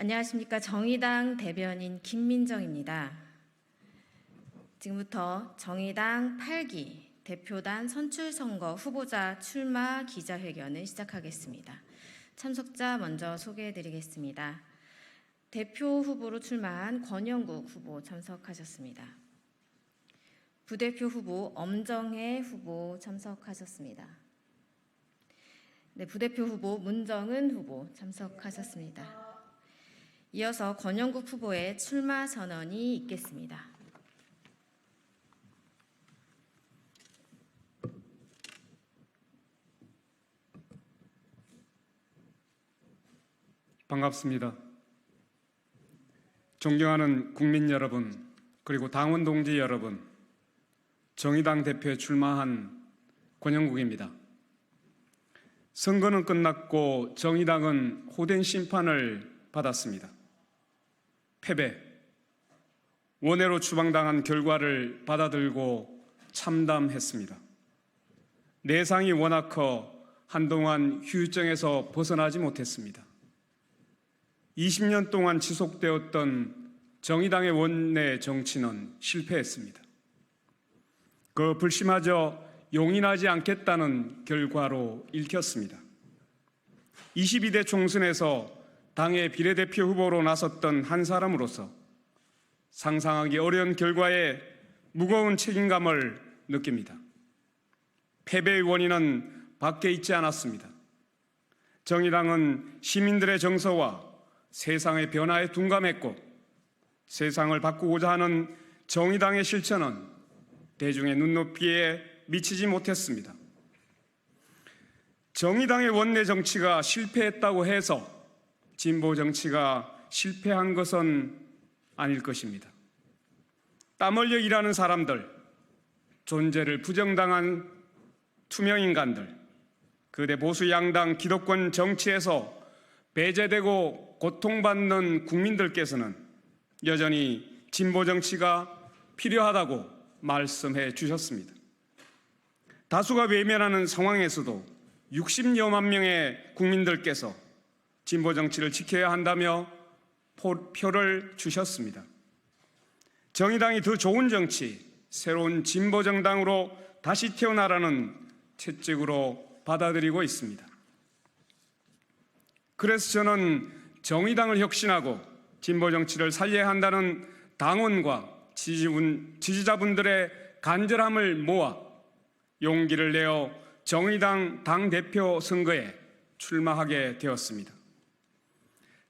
안녕하십니까. 정의당 대변인 김민정입니다. 지금부터 정의당 8기 대표단 선출선거 후보자 출마 기자회견을 시작하겠습니다. 참석자 먼저 소개해드리겠습니다. 대표 후보로 출마한 권영국 후보 참석하셨습니다. 부대표 후보 엄정혜 후보 참석하셨습니다. 부대표 후보 문정은 후보 참석하셨습니다. 이어서 권영국 후보의 출마 선언이 있겠습니다. 반갑습니다. 존경하는 국민 여러분, 그리고 당원 동지 여러분, 정의당 대표에 출마한 권영국입니다. 선거는 끝났고 정의당은 호된 심판을 받았습니다. 패배, 원해로 추방당한 결과를 받아들고 참담했습니다. 내상이 워낙 커 한동안 후유증에서 벗어나지 못했습니다. 20년 동안 지속되었던 정의당의 원내 정치는 실패했습니다. 그 불씨마저 용인하지 않겠다는 결과로 읽혔습니다. 22대 총선에서 당의 비례대표 후보로 나섰던 한 사람으로서 상상하기 어려운 결과에 무거운 책임감을 느낍니다. 패배의 원인은 밖에 있지 않았습니다. 정의당은 시민들의 정서와 세상의 변화에 둔감했고 세상을 바꾸고자 하는 정의당의 실천은 대중의 눈높이에 미치지 못했습니다. 정의당의 원내 정치가 실패했다고 해서 진보 정치가 실패한 것은 아닐 것입니다. 땀 흘려 일하는 사람들, 존재를 부정당한 투명인간들, 그대 보수 양당 기득권 정치에서 배제되고 고통받는 국민들께서는 여전히 진보 정치가 필요하다고 말씀해 주셨습니다. 다수가 외면하는 상황에서도 60여만 명의 국민들께서 진보 정치를 지켜야 한다며 표를 주셨습니다. 정의당이 더 좋은 정치, 새로운 진보 정당으로 다시 태어나라는 채찍으로 받아들이고 있습니다. 그래서 저는 정의당을 혁신하고 진보 정치를 살려야 한다는 당원과 지지자분들의 간절함을 모아 용기를 내어 정의당 당대표 선거에 출마하게 되었습니다.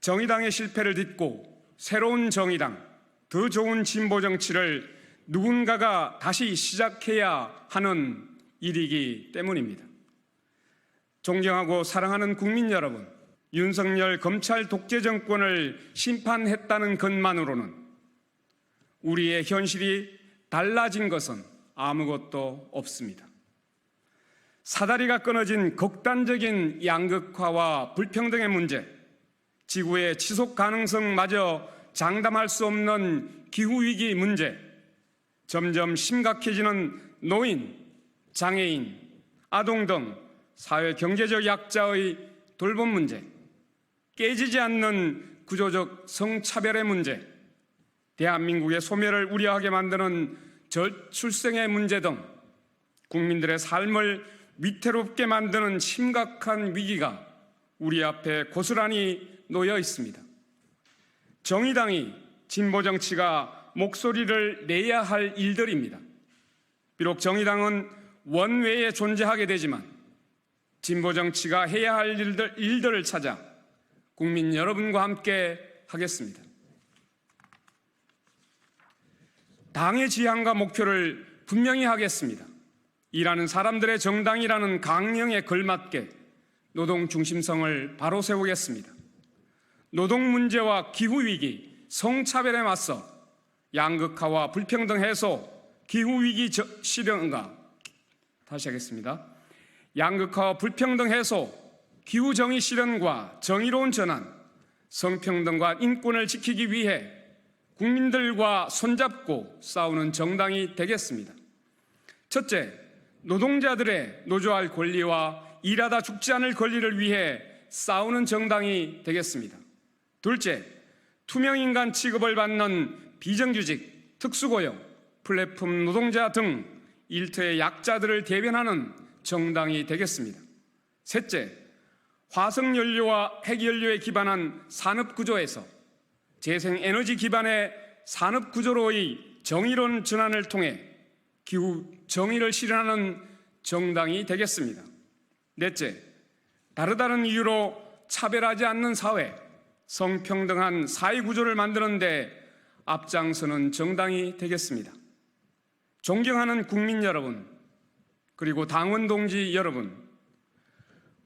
정의당의 실패를 딛고 새로운 정의당, 더 좋은 진보 정치를 누군가가 다시 시작해야 하는 일이기 때문입니다. 존경하고 사랑하는 국민 여러분, 윤석열 검찰 독재 정권을 심판했다는 것만으로는 우리의 현실이 달라진 것은 아무것도 없습니다. 사다리가 끊어진 극단적인 양극화와 불평등의 문제, 지구의 지속 가능성마저 장담할 수 없는 기후위기 문제, 점점 심각해지는 노인, 장애인, 아동 등 사회 경제적 약자의 돌봄 문제, 깨지지 않는 구조적 성차별의 문제, 대한민국의 소멸을 우려하게 만드는 저출생의 문제 등 국민들의 삶을 위태롭게 만드는 심각한 위기가 우리 앞에 고스란히 놓여 있습니다. 정의당이 진보 정치가 목소리를 내야 할 일들입니다. 비록 정의당은 원외에 존재하게 되지만 진보 정치가 해야 할 일들을 찾아 국민 여러분과 함께 하겠습니다. 당의 지향과 목표를 분명히 하겠습니다. 일하는 사람들의 정당이라는 강령에 걸맞게 노동 중심성을 바로 세우겠습니다. 노동 문제와 기후위기, 성차별에 맞서 양극화와 불평등 해소, 기후위기 실현과 양극화와 불평등 해소, 기후정의 실현과 정의로운 전환, 성평등과 인권을 지키기 위해 국민들과 손잡고 싸우는 정당이 되겠습니다. 첫째, 노동자들의 노조할 권리와 일하다 죽지 않을 권리를 위해 싸우는 정당이 되겠습니다. 둘째, 투명인간 취급을 받는 비정규직, 특수고용, 플랫폼 노동자 등 일터의 약자들을 대변하는 정당이 되겠습니다. 셋째, 화석연료와 핵연료에 기반한 산업구조에서 재생에너지 기반의 산업구조로의 정의로운 전환을 통해 기후 정의를 실현하는 정당이 되겠습니다. 넷째, 다르다는 이유로 차별하지 않는 사회, 성평등한 사회구조를 만드는 데 앞장서는 정당이 되겠습니다. 존경하는 국민 여러분, 그리고 당원 동지 여러분,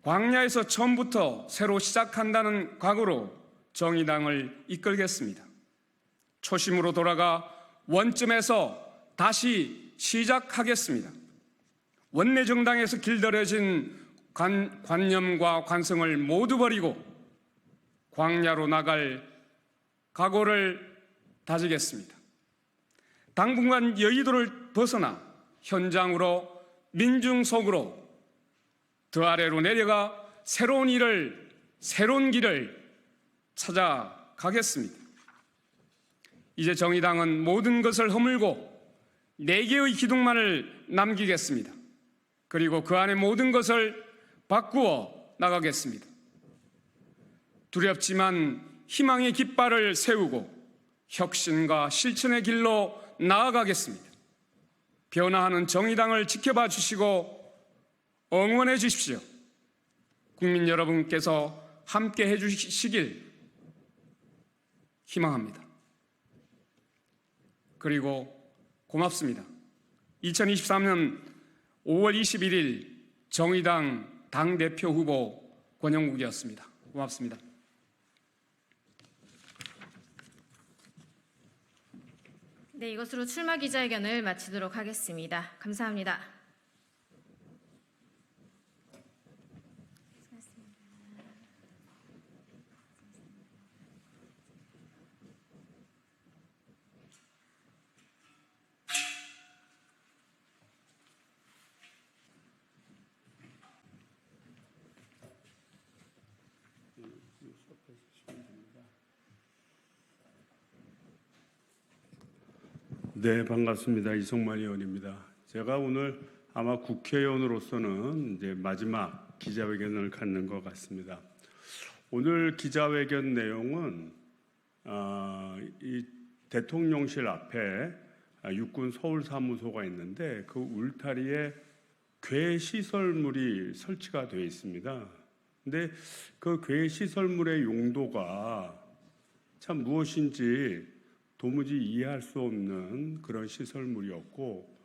광야에서 처음부터 새로 시작한다는 각오로 정의당을 이끌겠습니다. 초심으로 돌아가 원점에서 다시 시작하겠습니다. 원내 정당에서 길들여진 관념과 관성을 모두 버리고 광야로 나갈 각오를 다지겠습니다. 당분간 여의도를 벗어나 현장으로 민중 속으로 더 아래로 내려가 새로운 길을 찾아가겠습니다. 이제 정의당은 모든 것을 허물고 4개의 기둥만을 남기겠습니다. 그리고 그 안에 모든 것을 바꾸어 나가겠습니다. 두렵지만 희망의 깃발을 세우고 혁신과 실천의 길로 나아가겠습니다. 변화하는 정의당을 지켜봐 주시고 응원해 주십시오. 국민 여러분께서 함께 해 주시길 희망합니다. 그리고 고맙습니다. 2023년 5월 21일 정의당 당대표 후보 권영국이었습니다. 고맙습니다. 네, 이것으로 출마 기자회견을 마치도록 하겠습니다. 감사합니다. 네, 반갑습니다. 이성만 의원입니다. 제가 오늘 아마 국회의원으로서는 이제 마지막 기자회견을 갖는 것 같습니다. 오늘 기자회견 내용은 이 대통령실 앞에 육군 서울사무소가 있는데 그 울타리에 괴 시설물이 설치가 되어 있습니다. 근데 그 괴 시설물의 용도가 참 무엇인지 도무지 이해할 수 없는 그런 시설물이었고,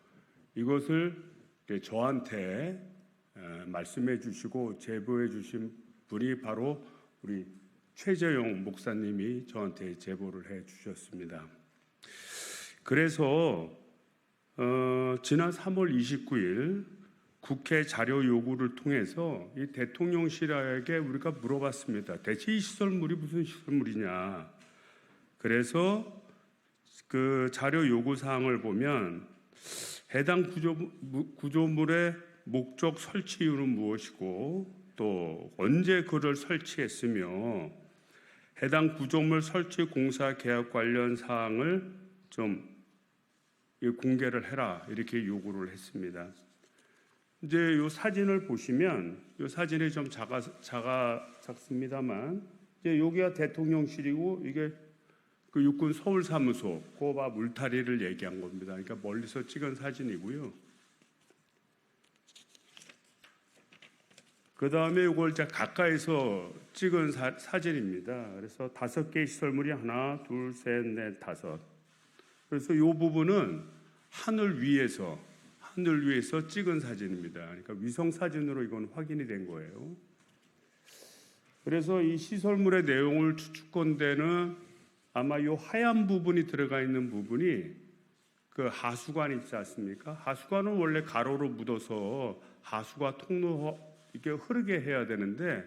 이것을 저한테 말씀해 주시고 제보해 주신 분이 바로 우리 최재용 목사님이 저한테 제보를 해 주셨습니다. 그래서 지난 3월 29일 국회 자료 요구를 통해서 이 대통령실에게 우리가 물어봤습니다. 대체 이 시설물이 무슨 시설물이냐. 그래서 그 자료 요구 사항을 보면 해당 구조물의 목적 설치 이유는 무엇이고 또 언제 그를 설치했으며 해당 구조물 설치 공사 계약 관련 사항을 좀 공개를 해라 이렇게 요구를 했습니다. 이제 이 사진을 보시면 이 사진이 좀 작습니다만 이제 여기가 대통령실이고 이게 그 육군 서울사무소 고압 울타리를 얘기한 겁니다. 그러니까 멀리서 찍은 사진이고요. 그 다음에 이걸 이제 가까이서 찍은 사진입니다. 그래서 5개의 시설물이 하나, 둘, 셋, 넷, 5. 그래서 이 부분은 하늘 위에서 찍은 사진입니다. 그러니까 위성 사진으로 이건 확인이 된 거예요. 그래서 이 시설물의 내용을 추측건대는 아마 이 하얀 부분이 들어가 있는 부분이 그 하수관 있지 않습니까? 하수관은 원래 가로로 묻어서 하수가 통로 이렇게 흐르게 해야 되는데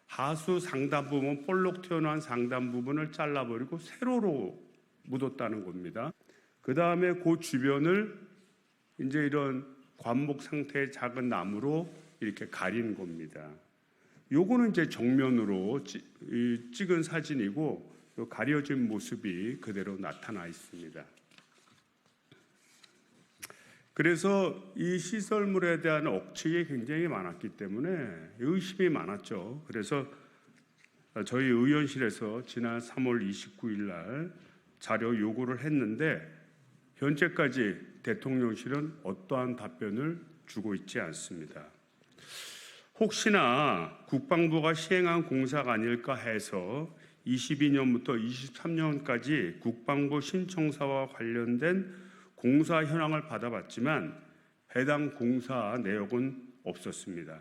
하수 상단 부분, 볼록 튀어나온 상단 부분을 잘라버리고 세로로 묻었다는 겁니다. 그 다음에 그 주변을 이제 이런 관목 상태의 작은 나무로 이렇게 가린 겁니다. 요거는 이제 정면으로 찍은 사진이고 가려진 모습이 그대로 나타나 있습니다. 그래서 이 시설물에 대한 억측이 굉장히 많았기 때문에 의심이 많았죠. 그래서 저희 의원실에서 지난 3월 29일 날 자료 요구를 했는데 현재까지 대통령실은 어떠한 답변을 주고 있지 않습니다. 혹시나 국방부가 시행한 공사가 아닐까 해서 22년부터 23년까지 국방부 신청사와 관련된 공사 현황을 받아봤지만 해당 공사 내역은 없었습니다.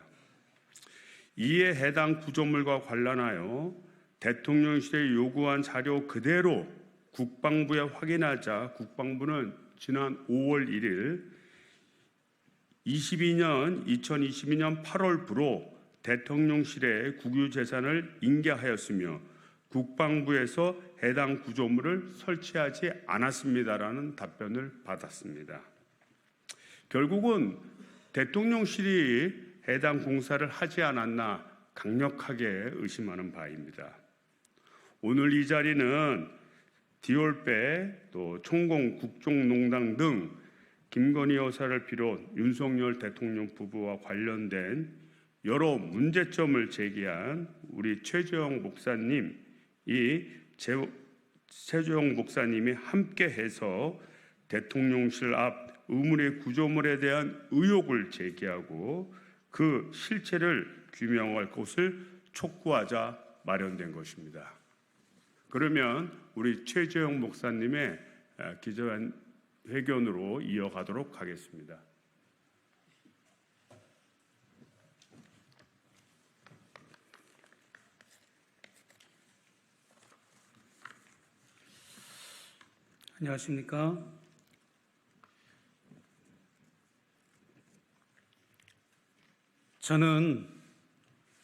이에 해당 구조물과 관련하여 대통령실에 요구한 자료 그대로 국방부에 확인하자 국방부는 지난 5월 1일 2022년 8월부로 대통령실에 국유재산을 인계하였으며 국방부에서 해당 구조물을 설치하지 않았습니다라는 답변을 받았습니다. 결국은 대통령실이 해당 공사를 하지 않았나 강력하게 의심하는 바입니다. 오늘 이 자리는 디올배, 또 총공 국정농단 등 김건희 여사를 비롯 윤석열 대통령 부부와 관련된 여러 문제점을 제기한 우리 최재형 목사님이 함께해서 대통령실 앞 의문의 구조물에 대한 의혹을 제기하고 그 실체를 규명할 것을 촉구하자 마련된 것입니다. 그러면 우리 최재형 목사님의 기자회견으로 이어가도록 하겠습니다. 안녕하십니까? 저는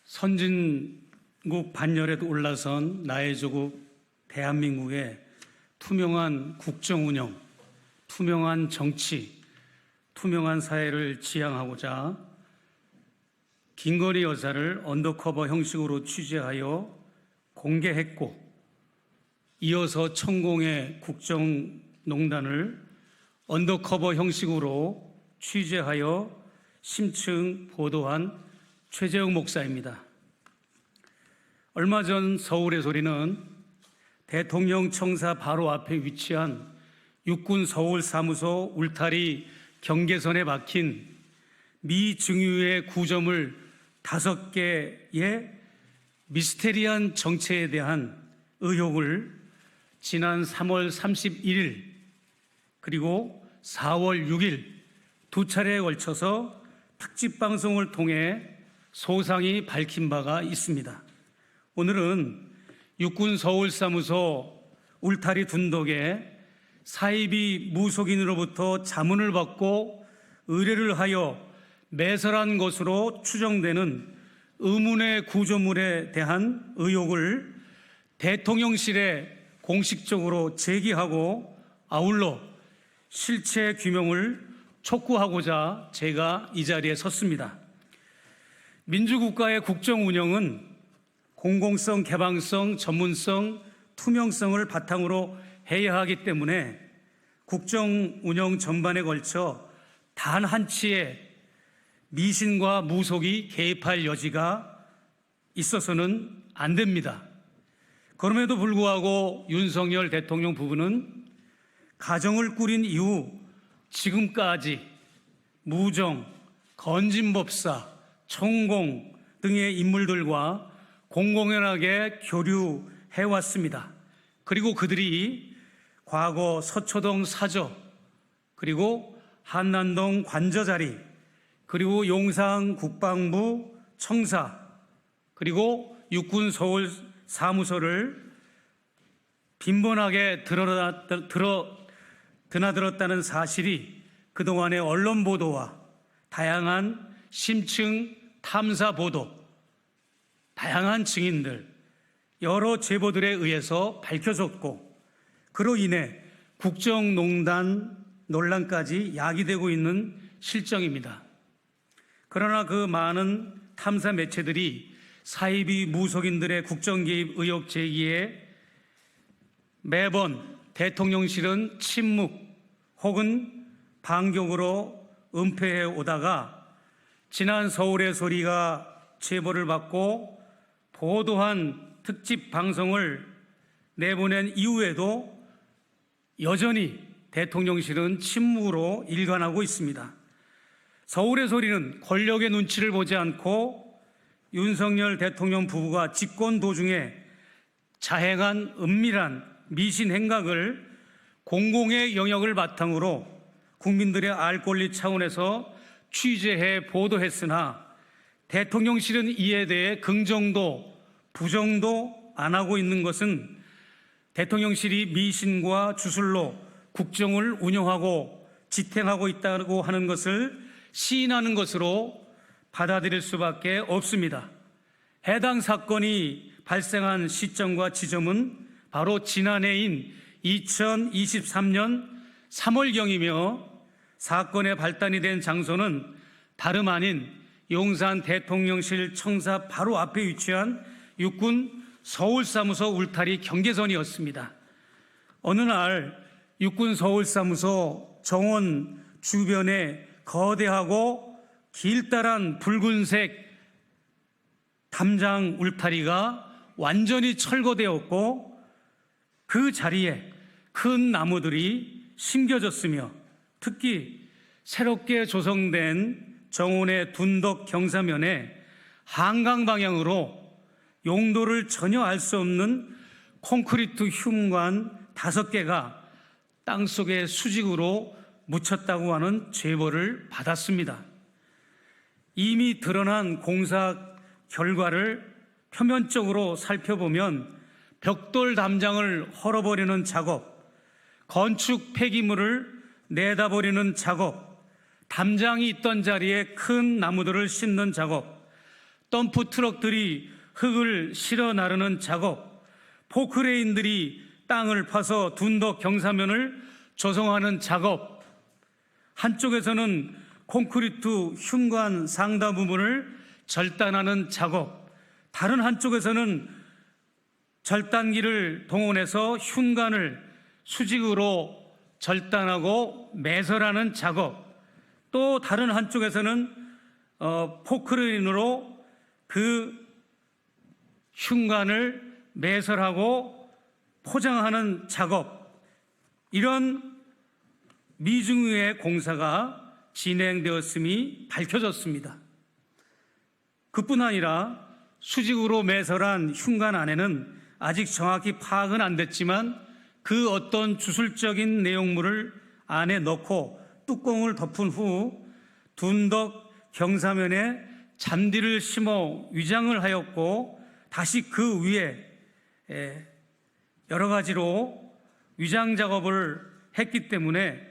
선진국 반열에 올라선 나의 조국 대한민국의 투명한 국정 운영, 투명한 정치, 투명한 사회를 지향하고자 김건희 여사를 언더커버 형식으로 취재하여 공개했고, 이어서 천공의 국정농단을 언더커버 형식으로 취재하여 심층 보도한 최재형 목사입니다. 얼마 전 서울의 소리는 대통령 청사 바로 앞에 위치한 육군 서울 사무소 울타리 경계선에 박힌 미 증유의 구조물 5개의 미스테리한 정체에 대한 의혹을 지난 3월 31일 그리고 4월 6일 두 차례에 걸쳐서 특집 방송을 통해 소상히 밝힌 바가 있습니다. 오늘은 육군 서울사무소 울타리 둔덕에 사이비 무속인으로부터 자문을 받고 의뢰를 하여 매설한 것으로 추정되는 의문의 구조물에 대한 의혹을 대통령실에 공식적으로 제기하고 아울러 실체 규명을 촉구하고자 제가 이 자리에 섰습니다. 민주국가의 국정 운영은 공공성, 개방성, 전문성, 투명성을 바탕으로 해야 하기 때문에 국정 운영 전반에 걸쳐 단 한치의 미신과 무속이 개입할 여지가 있어서는 안 됩니다. 그럼에도 불구하고 윤석열 대통령 부부는 가정을 꾸린 이후 지금까지 무정, 건진법사, 총공 등의 인물들과 공공연하게 교류해왔습니다. 그리고 그들이 과거 서초동 사저, 그리고 한남동 관저자리, 그리고 용산 국방부 청사, 그리고 육군 서울 사무소를 빈번하게 드나들었다는 사실이 그동안의 언론 보도와 다양한 심층 탐사 보도, 다양한 증인들, 여러 제보들에 의해서 밝혀졌고, 그로 인해 국정농단 논란까지 야기되고 있는 실정입니다. 그러나 그 많은 탐사 매체들이 사이비 무속인들의 국정 개입 의혹 제기에 매번 대통령실은 침묵 혹은 반격으로 은폐해 오다가 지난 서울의 소리가 제보를 받고 보도한 특집 방송을 내보낸 이후에도 여전히 대통령실은 침묵으로 일관하고 있습니다. 서울의 소리는 권력의 눈치를 보지 않고 윤석열 대통령 부부가 집권 도중에 자행한 은밀한 미신 행각을 공공의 영역을 바탕으로 국민들의 알 권리 차원에서 취재해 보도했으나 대통령실은 이에 대해 긍정도 부정도 안 하고 있는 것은 대통령실이 미신과 주술로 국정을 운영하고 지탱하고 있다고 하는 것을 시인하는 것으로 받아들일 수밖에 없습니다. 해당 사건이 발생한 시점과 지점은 바로 지난해인 2023년 3월경이며 사건의 발단이 된 장소는 다름 아닌 용산 대통령실 청사 바로 앞에 위치한 육군 서울사무소 울타리 경계선이었습니다. 어느 날 육군 서울사무소 정원 주변에 거대하고 길다란 붉은색 담장 울타리가 완전히 철거되었고 그 자리에 큰 나무들이 심겨졌으며 특히 새롭게 조성된 정원의 둔덕 경사면에 한강 방향으로 용도를 전혀 알 수 없는 콘크리트 흉관 5개가 땅속에 수직으로 묻혔다고 하는 제보를 받았습니다. 이미 드러난 공사 결과를 표면적으로 살펴보면 벽돌 담장을 헐어버리는 작업, 건축 폐기물을 내다버리는 작업, 담장이 있던 자리에 큰 나무들을 심는 작업, 덤프 트럭들이 흙을 실어 나르는 작업, 포크레인들이 땅을 파서 둔덕 경사면을 조성하는 작업, 한쪽에서는 콘크리트 흉관 상다 부분을 절단하는 작업, 다른 한쪽에서는 절단기를 동원해서 흉관을 수직으로 절단하고 매설하는 작업, 또 다른 한쪽에서는 포크레인으로 그 흉관을 매설하고 포장하는 작업, 이런 미중의 공사가 진행되었음이 밝혀졌습니다. 그뿐 아니라 수직으로 매설한 흉관 안에는 아직 정확히 파악은 안 됐지만 그 어떤 주술적인 내용물을 안에 넣고 뚜껑을 덮은 후 둔덕 경사면에 잔디를 심어 위장을 하였고 다시 그 위에 여러 가지로 위장 작업을 했기 때문에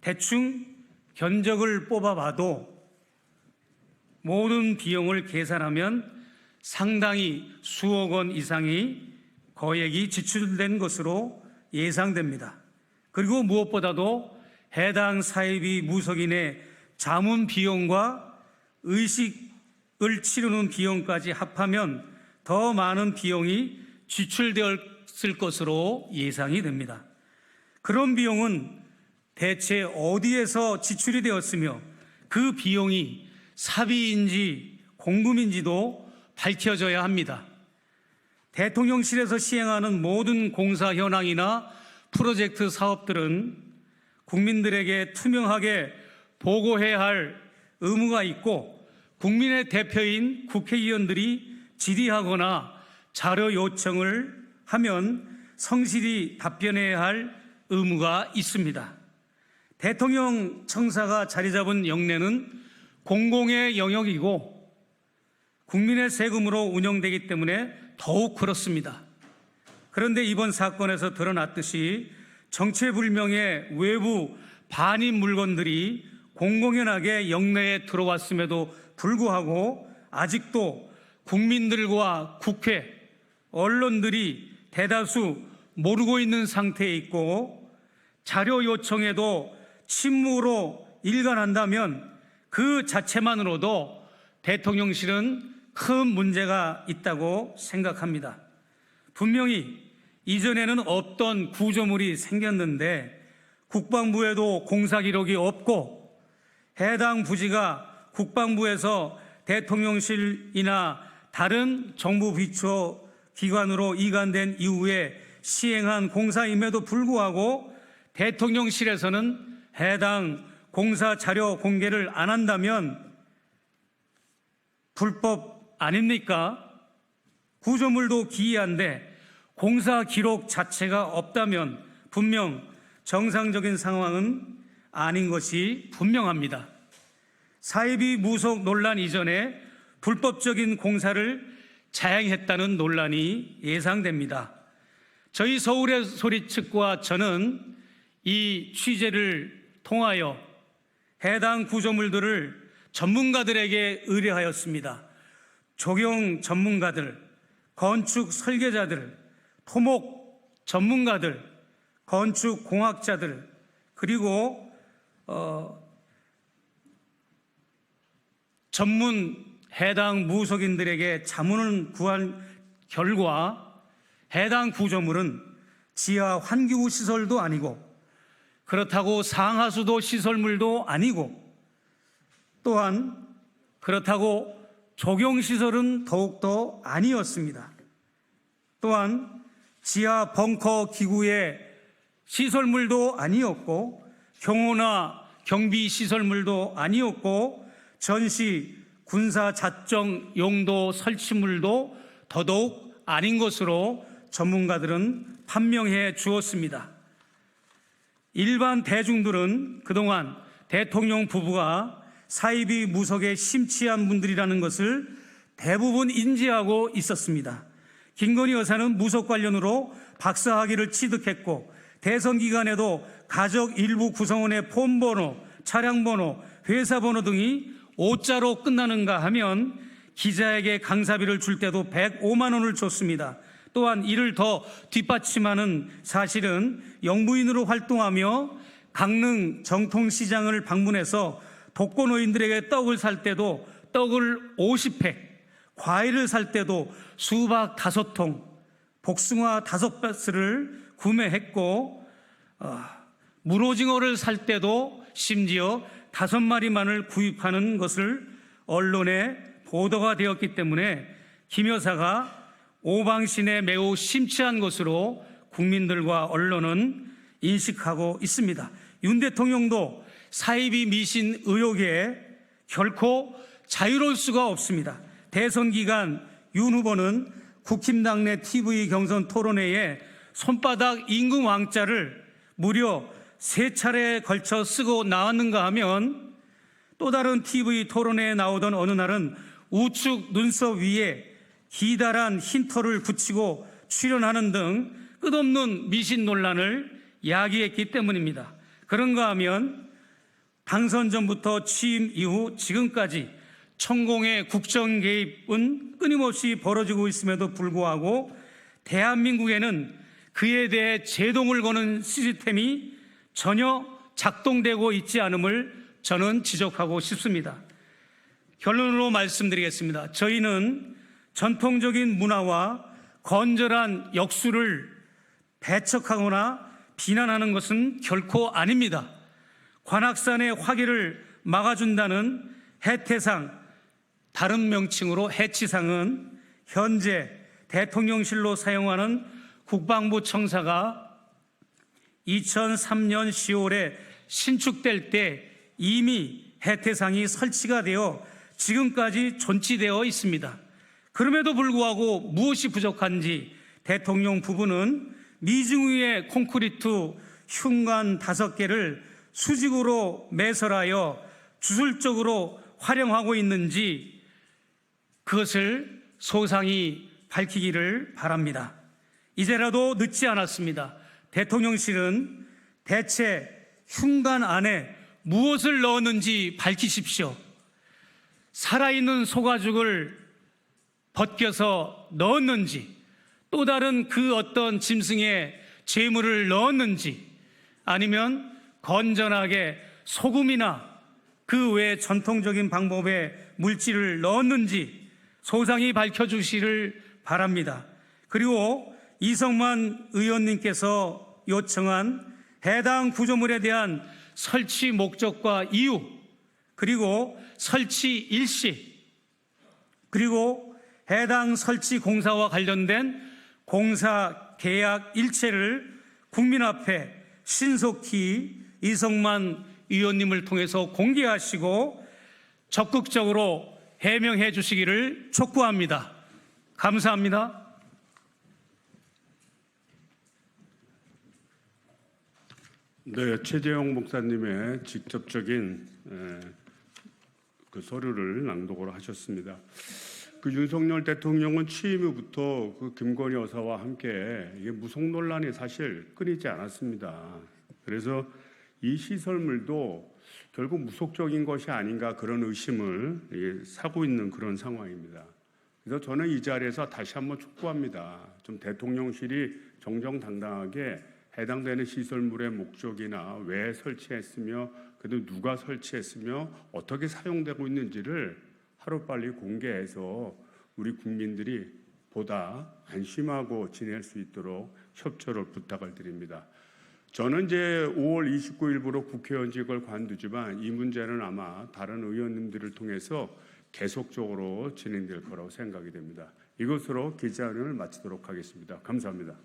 대충 견적을 뽑아봐도 모든 비용을 계산하면 상당히 수억 원 이상의 거액이 지출된 것으로 예상됩니다. 그리고 무엇보다도 해당 사입이 무속인의 자문 비용과 의식을 치르는 비용까지 합하면 더 많은 비용이 지출되었을 것으로 예상이 됩니다. 그런 비용은 대체 어디에서 지출이 되었으며 그 비용이 사비인지 공금인지도 밝혀져야 합니다. 대통령실에서 시행하는 모든 공사 현황이나 프로젝트 사업들은 국민들에게 투명하게 보고해야 할 의무가 있고 국민의 대표인 국회의원들이 질의하거나 자료 요청을 하면 성실히 답변해야 할 의무가 있습니다. 대통령 청사가 자리 잡은 영내는 공공의 영역이고 국민의 세금으로 운영되기 때문에 더욱 그렇습니다. 그런데 이번 사건에서 드러났듯이 정체불명의 외부 반입 물건들이 공공연하게 영내에 들어왔음에도 불구하고 아직도 국민들과 국회, 언론들이 대다수 모르고 있는 상태에 있고 자료 요청에도 침묵으로 일관한다면 그 자체만으로도 대통령실은 큰 문제가 있다고 생각합니다. 분명히 이전에는 없던 구조물이 생겼는데 국방부에도 공사 기록이 없고 해당 부지가 국방부에서 대통령실이나 다른 정부 비처 기관으로 이관된 이후에 시행한 공사임에도 불구하고 대통령실에서는 해당 공사 자료 공개를 안 한다면 불법 아닙니까? 구조물도 기이한데 공사 기록 자체가 없다면 분명 정상적인 상황은 아닌 것이 분명합니다. 사이비 무속 논란 이전에 불법적인 공사를 자행했다는 논란이 예상됩니다. 저희 서울의 소리 측과 저는 이 취재를 통하여 해당 구조물들을 전문가들에게 의뢰하였습니다. 조경 전문가들, 건축 설계자들, 토목 전문가들, 건축 공학자들, 그리고 전문 해당 무속인들에게 자문을 구한 결과 해당 구조물은 지하 환기구 시설도 아니고 그렇다고 상하수도 시설물도 아니고 또한 그렇다고 조경시설은 더욱더 아니었습니다. 또한 지하 벙커 기구의 시설물도 아니었고 경호나 경비 시설물도 아니었고 전시 군사 자정 용도 설치물도 더더욱 아닌 것으로 전문가들은 판명해 주었습니다. 일반 대중들은 그동안 대통령 부부가 사이비 무속에 심취한 분들이라는 것을 대부분 인지하고 있었습니다. 김건희 여사는 무속 관련으로 박사학위를 취득했고 대선 기간에도 가족 일부 구성원의 폰번호, 차량번호, 회사번호 등이 5자로 끝나는가 하면 기자에게 강사비를 줄 때도 105만 원을 줬습니다. 또한 이를 더 뒷받침하는 사실은 영부인으로 활동하며 강릉 정통시장을 방문해서 독거노인들에게 떡을 살 때도 떡을 50팩, 과일을 살 때도 수박 5통, 복숭아 5박스를 구매했고 문오징어를 살 때도 심지어 5마리만을 구입하는 것을 언론에 보도가 되었기 때문에 김 여사가 오방신에 매우 심취한 것으로 국민들과 언론은 인식하고 있습니다. 윤 대통령도 사이비 미신 의혹에 결코 자유로울 수가 없습니다. 대선 기간 윤 후보는 국힘당 내 TV 경선 토론회에 손바닥 임금 왕자를 무려 3차례에 걸쳐 쓰고 나왔는가 하면 또 다른 TV 토론회에 나오던 어느 날은 우측 눈썹 위에 기다란 흰털을 붙이고 출연하는 등 끝없는 미신 논란을 야기했기 때문입니다. 그런가 하면 당선 전부터 취임 이후 지금까지 천공의 국정 개입은 끊임없이 벌어지고 있음에도 불구하고 대한민국에는 그에 대해 제동을 거는 시스템이 전혀 작동되고 있지 않음을 저는 지적하고 싶습니다. 결론으로 말씀드리겠습니다. 저희는 전통적인 문화와 건전한 역수를 배척하거나 비난하는 것은 결코 아닙니다. 관악산의 화기를 막아준다는 해태상, 다른 명칭으로 해치상은 현재 대통령실로 사용하는 국방부 청사가 2003년 10월에 신축될 때 이미 해태상이 설치가 되어 지금까지 존치되어 있습니다. 그럼에도 불구하고 무엇이 부족한지 대통령 부부는 미중 위의 콘크리트 흉관 5개를 수직으로 매설하여 주술적으로 활용하고 있는지 그것을 소상히 밝히기를 바랍니다. 이제라도 늦지 않았습니다. 대통령실은 대체 흉관 안에 무엇을 넣었는지 밝히십시오. 살아있는 소가죽을 벗겨서 넣었는지 또 다른 그 어떤 짐승의 재물을 넣었는지 아니면 건전하게 소금이나 그 외 전통적인 방법의 물질을 넣었는지 소상히 밝혀주시기를 바랍니다. 그리고 이성만 의원님께서 요청한 해당 구조물에 대한 설치 목적과 이유, 그리고 설치 일시, 그리고 해당 설치 공사와 관련된 공사 계약 일체를 국민 앞에 신속히 이성만 의원님을 통해서 공개하시고 적극적으로 해명해 주시기를 촉구합니다. 감사합니다. 네, 최재형 목사님의 직접적인 그 서류를 낭독을 하셨습니다. 그 윤석열 대통령은 취임 후부터 그 김건희 여사와 함께 이게 무속 논란이 사실 끊이지 않았습니다. 그래서 이 시설물도 결국 무속적인 것이 아닌가 그런 의심을 사고 있는 그런 상황입니다. 그래서 저는 이 자리에서 다시 한번 촉구합니다. 좀 대통령실이 정정당당하게 해당되는 시설물의 목적이나 왜 설치했으며 그래도 누가 설치했으며 어떻게 사용되고 있는지를 하루빨리 공개해서 우리 국민들이 보다 안심하고 지낼 수 있도록 협조를 부탁을 드립니다. 저는 이제 5월 29일부로 국회의원직을 관두지만 이 문제는 아마 다른 의원님들을 통해서 계속적으로 진행될 거라고 생각이 됩니다. 이것으로 기자회견을 마치도록 하겠습니다. 감사합니다.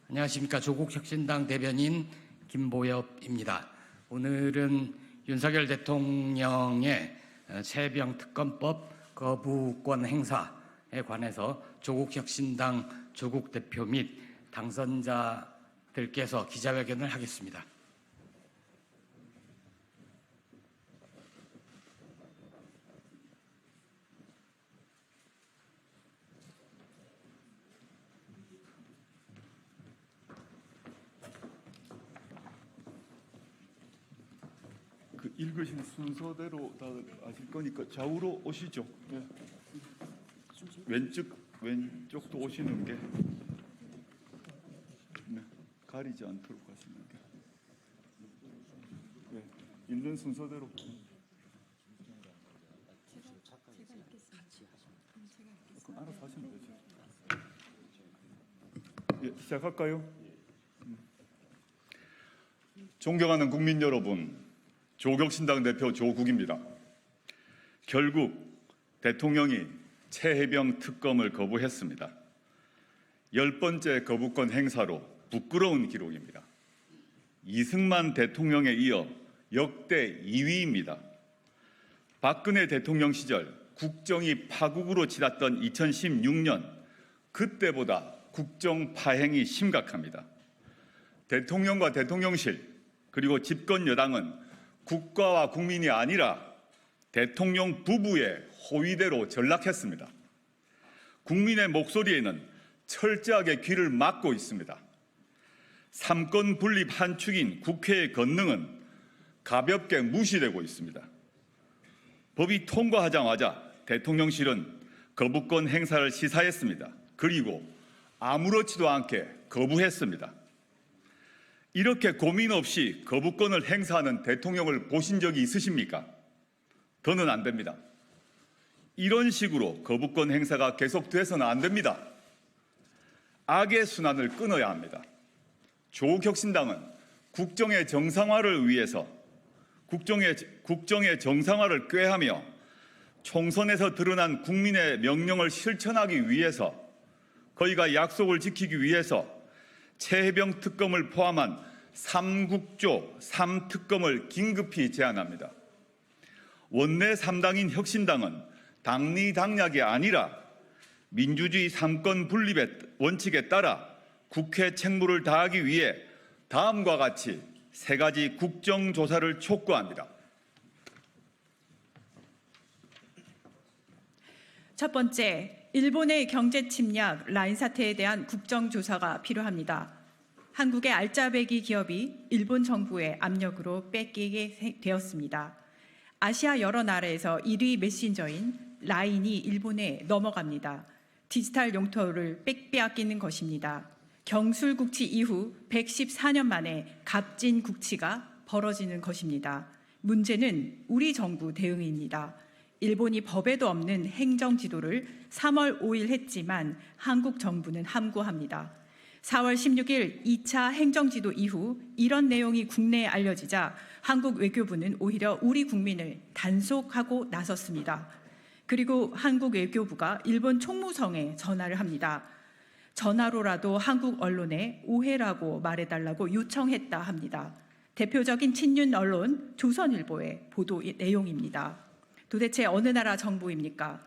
안녕하십니까. 조국혁신당 대변인 김보엽입니다. 오늘은 윤석열 대통령의 최혜병 특검법 거부권 행사에 관해서 조국혁신당 조국 대표 및 당선자들께서 기자회견을 하겠습니다. 읽으신 순서대로 다 아실 거니까 좌우로 오시죠. 네. 왼쪽도 오시는 게 네. 가리지 않도록 하시는 게 네. 읽는 순서대로. 그럼 알아서 하시면 되죠. 예, 시작할까요? 존경하는 국민 여러분, 조국혁신당 대표 조국입니다. 결국 대통령이 최혜병 특검을 거부했습니다. 10번째 거부권 행사로 부끄러운 기록입니다. 이승만 대통령에 이어 역대 2위입니다. 박근혜 대통령 시절 국정이 파국으로 치닫던 2016년, 그때보다 국정 파행이 심각합니다. 대통령과 대통령실 그리고 집권 여당은 국가와 국민이 아니라 대통령 부부의 호위대로 전락했습니다. 국민의 목소리에는 철저하게 귀를 막고 있습니다. 삼권 분립 한 축인 국회의 권능은 가볍게 무시되고 있습니다. 법이 통과하자마자 대통령실은 거부권 행사를 시사했습니다. 그리고 아무렇지도 않게 거부했습니다. 이렇게 고민 없이 거부권을 행사하는 대통령을 보신 적이 있으십니까? 더는 안 됩니다. 이런 식으로 거부권 행사가 계속돼서는 안 됩니다. 악의 순환을 끊어야 합니다. 조국혁신당은 국정의 정상화를 위해서 국정의 정상화를 꾀하며 총선에서 드러난 국민의 명령을 실천하기 위해서 거기가 약속을 지키기 위해서 최혜병 특검을 포함한 3국조 3특검을 긴급히 제안합니다. 원내 3당인 혁신당은 당리당략이 아니라 민주주의 3권 분립의 원칙에 따라 국회 책무를 다하기 위해 다음과 같이 3가지 국정조사를 촉구합니다. 첫 번째, 일본의 경제 침략 라인 사태에 대한 국정조사가 필요합니다. 한국의 알짜배기 기업이 일본 정부의 압력으로 뺏기게 되었습니다. 아시아 여러 나라에서 1위 메신저인 라인이 일본에 넘어갑니다. 디지털 용토를 빼앗기는 것입니다. 경술국치 이후 114년 만에 갑진국치가 벌어지는 것입니다. 문제는 우리 정부 대응입니다. 일본이 법에도 없는 행정지도를 3월 5일 했지만 한국 정부는 함구합니다. 4월 16일 2차 행정지도 이후 이런 내용이 국내에 알려지자 한국 외교부는 오히려 우리 국민을 단속하고 나섰습니다. 그리고 한국 외교부가 일본 총무성에 전화를 합니다. 전화로라도 한국 언론에 오해라고 말해달라고 요청했다 합니다. 대표적인 친윤 언론 조선일보의 보도 내용입니다. 도대체 어느 나라 정부입니까?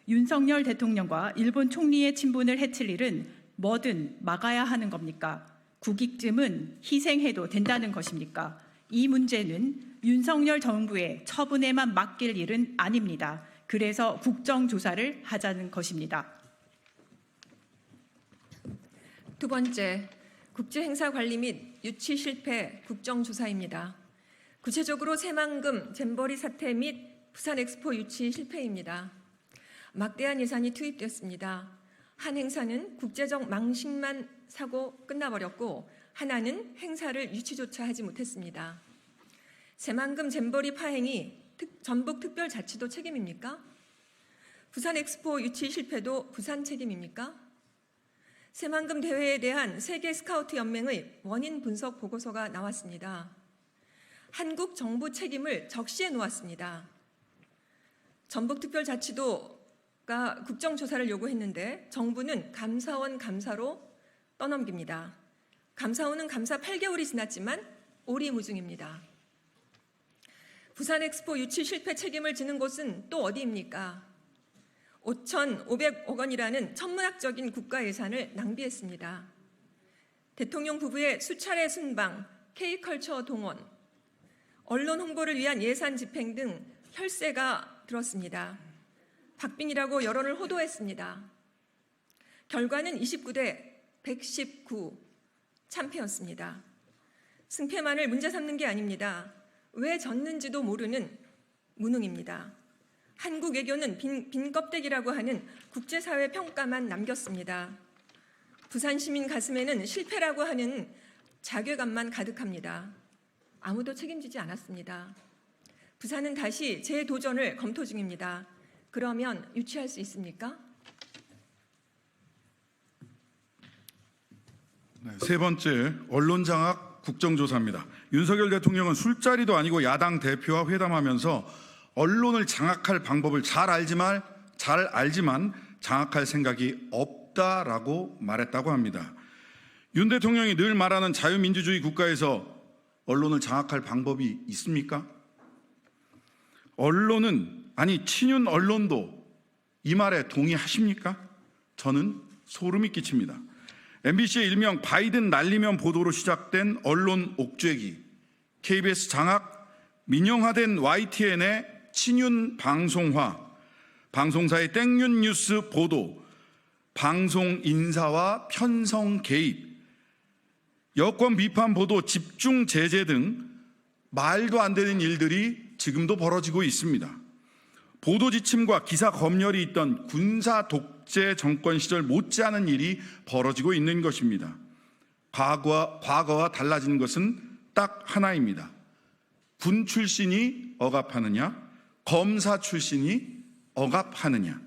윤석열 대통령과 일본 총리의 친분을 해칠 일은 뭐든 막아야 하는 겁니까? 국익쯤은 희생해도 된다는 것입니까? 이 문제는 윤석열 정부의 처분에만 맡길 일은 아닙니다. 그래서 국정조사를 하자는 것입니다. 두 번째, 국제행사 관리 및 유치 실패 국정조사입니다. 구체적으로 새만금 잼버리 사태 및 부산 엑스포 유치 실패입니다. 막대한 예산이 투입됐습니다. 한 행사는 국제적 망신만 사고 끝나버렸고 하나는 행사를 유치조차 하지 못했습니다. 새만금 잼버리 파행이 전북특별자치도 책임입니까? 부산 엑스포 유치 실패도 부산 책임입니까? 새만금 대회에 대한 세계 스카우트 연맹의 원인 분석 보고서가 나왔습니다. 한국 정부 책임을 적시해 놓았습니다. 전북특별자치도가 국정조사를 요구했는데 정부는 감사원 감사로 떠넘깁니다. 감사원은 감사 8개월이 지났지만 오리무중입니다. 부산 엑스포 유치 실패 책임을 지는 곳은 또 어디입니까? 5,500억 원이라는 천문학적인 국가 예산을 낭비했습니다. 대통령 부부의 수차례 순방, K컬처 동원, 언론 홍보를 위한 예산 집행 등 혈세가 들었습니다. 박빙이라고 여론을 호도했습니다. 결과는 29대 119 참패였습니다. 승패만을 문제 삼는 게 아닙니다. 왜 졌는지도 모르는 무능입니다. 한국 외교는 빈 껍데기라고 하는 국제사회 평가만 남겼습니다. 부산 시민 가슴에는 실패라고 하는 자괴감만 가득합니다. 아무도 책임지지 않았습니다. 부산은 다시 재도전을 검토 중입니다. 그러면 유치할 수 있습니까? 네, 세 번째, 언론장악 국정조사입니다. 윤석열 대통령은 술자리도 아니고 야당 대표와 회담하면서 언론을 장악할 방법을 잘 알지만 장악할 생각이 없다라고 말했다고 합니다. 윤 대통령이 늘 말하는 자유민주주의 국가에서 언론을 장악할 방법이 있습니까? 언론은, 아니 친윤 언론도 이 말에 동의하십니까? 저는 소름이 끼칩니다. MBC의 일명 바이든 날리면 보도로 시작된 언론 옥죄기, KBS 장악, 민영화된 YTN의 친윤 방송화, 방송사의 땡윤 뉴스 보도, 방송 인사와 편성 개입, 여권 비판 보도 집중 제재 등 말도 안 되는 일들이 지금도 벌어지고 있습니다. 보도 지침과 기사 검열이 있던 군사 독재 정권 시절 못지않은 일이 벌어지고 있는 것입니다. 과거와 달라진 것은 딱 하나입니다. 군 출신이 억압하느냐, 검사 출신이 억압하느냐.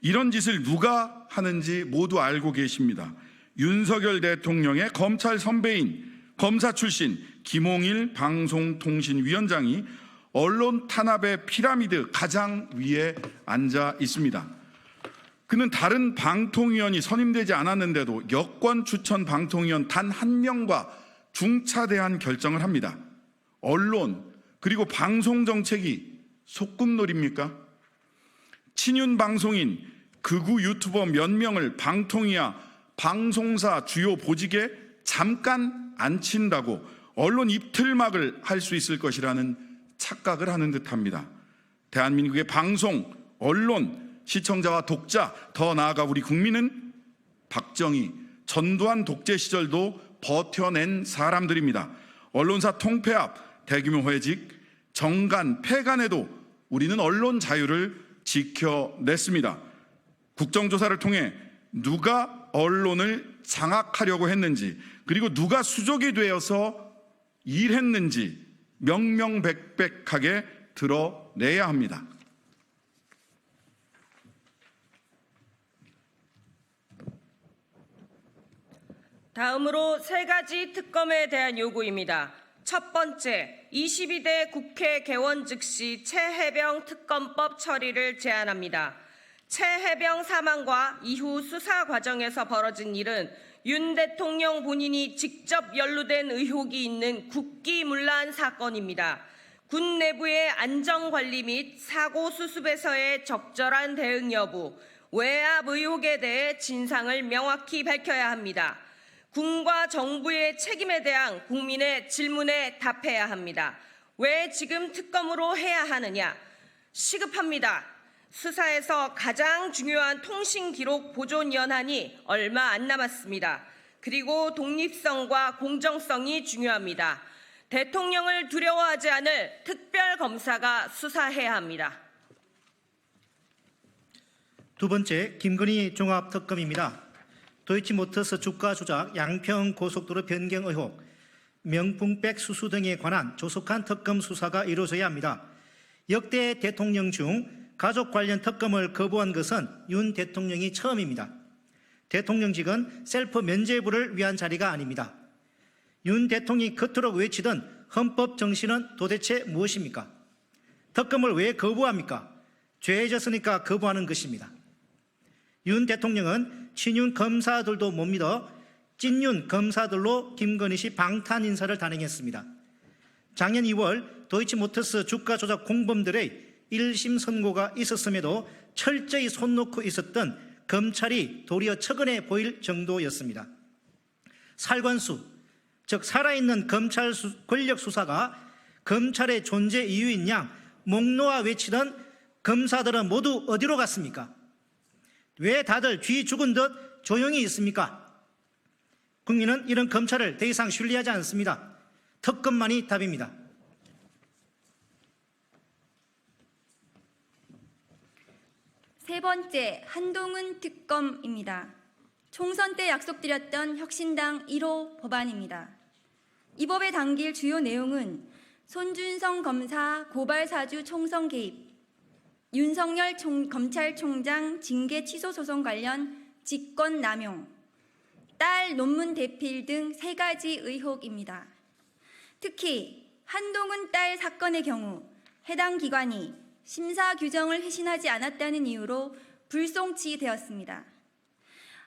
이런 짓을 누가 하는지 모두 알고 계십니다. 윤석열 대통령의 검찰 선배인 검사 출신 김홍일 방송통신위원장이 언론 탄압의 피라미드 가장 위에 앉아 있습니다. 그는 다른 방통위원이 선임되지 않았는데도 여권 추천 방통위원 단 한 명과 중차대한 결정을 합니다. 언론 그리고 방송 정책이 소꿉놀이입니까? 친윤 방송인 극우 유튜버 몇 명을 방통위와 방송사 주요 보직에 잠깐 앉힌다고 언론 입틀막을 할 수 있을 것이라는 착각을 하는 듯합니다. 대한민국의 방송, 언론, 시청자와 독자, 더 나아가 우리 국민은 박정희, 전두환 독재 시절도 버텨낸 사람들입니다. 언론사 통폐합, 대규모 회직, 정간, 폐간에도 우리는 언론 자유를 지켜냈습니다. 국정조사를 통해 누가 언론을 장악하려고 했는지, 그리고 누가 수족이 되어서 일했는지 명명백백하게 드러내야 합니다. 다음으로 세 가지 특검에 대한 요구입니다. 첫 번째, 22대 국회 개원 즉시 최혜병 특검법 처리를 제안합니다. 최혜병 사망과 이후 수사 과정에서 벌어진 일은 윤 대통령 본인이 직접 연루된 의혹이 있는 국기문란 사건입니다. 군 내부의 안전관리 및 사고 수습에서의 적절한 대응 여부, 외압 의혹에 대해 진상을 명확히 밝혀야 합니다. 군과 정부의 책임에 대한 국민의 질문에 답해야 합니다. 왜 지금 특검으로 해야 하느냐? 시급합니다. 수사에서 가장 중요한 통신 기록 보존 연한이 얼마 안 남았습니다. 그리고 독립성과 공정성이 중요합니다. 대통령을 두려워하지 않을 특별검사가 수사해야 합니다. 두 번째, 김건희 종합특검입니다. 도이치모터스 주가 조작, 양평 고속도로 변경 의혹, 명품백 수수 등에 관한 조속한 특검 수사가 이루어져야 합니다. 역대 대통령 중 가족 관련 특검을 거부한 것은 윤 대통령이 처음입니다. 대통령직은 셀프 면죄부를 위한 자리가 아닙니다. 윤 대통령이 그토록 외치던 헌법 정신은 도대체 무엇입니까? 특검을 왜 거부합니까? 죄졌으니까 거부하는 것입니다. 윤 대통령은 친윤 검사들도 못 믿어 찐윤 검사들로 김건희 씨 방탄 인사를 단행했습니다. 작년 2월 도이치모터스 주가 조작 공범들의 1심 선고가 있었음에도 철저히 손 놓고 있었던 검찰이 도리어 처근해 보일 정도였습니다. 살관수, 즉 살아있는 검찰 권력 수사가 검찰의 존재 이유인 양 목 놓아 외치던 검사들은 모두 어디로 갔습니까? 왜 다들 쥐 죽은 듯 조용히 있습니까? 국민은 이런 검찰을 더 이상 신뢰하지 않습니다. 특검만이 답입니다. 세 번째, 한동훈 특검입니다. 총선 때 약속드렸던 혁신당 1호 법안입니다. 이 법에 담길 주요 내용은 손준성 검사 고발 사주 총선 개입, 윤석열 검찰총장 징계 취소 소송 관련 직권 남용, 딸 논문 대필 등 세 가지 의혹입니다. 특히 한동훈 딸 사건의 경우 해당 기관이 심사 규정을 회신하지 않았다는 이유로 불송치되었습니다.